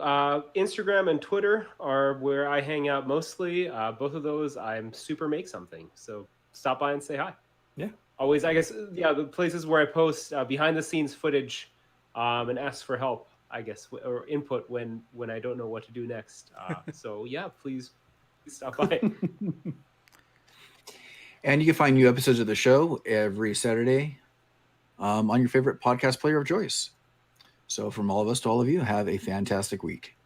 Instagram and Twitter are where I hang out mostly. Both of those, I'm super make something. So stop by and say hi. Yeah. Always, I guess, the places where I post behind the scenes footage and ask for help, I guess, or input when I don't know what to do next. So please stop by. And you can find new episodes of the show every Saturday on your favorite podcast player of choice. So from all of us to all of you, have a fantastic week.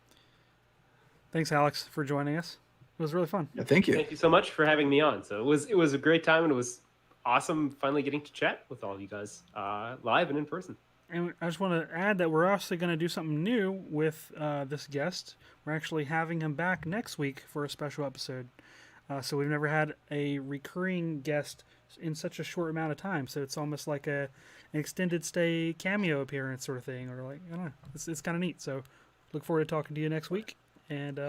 Thanks, Alex, for joining us. It was really fun. Yeah, thank you. Thank you so much for having me on. So it was a great time, and it was awesome finally getting to chat with all of you guys live and in person. And I just want to add that we're also going to do something new with this guest. We're actually having him back next week for a special episode. So we've never had a recurring guest in such a short amount of time. So it's almost like an extended stay cameo appearance sort of thing. Or I don't know. It's kind of neat. So look forward to talking to you next week. And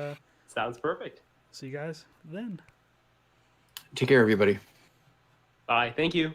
sounds perfect. See you guys then. Take care, everybody. Bye. Thank you.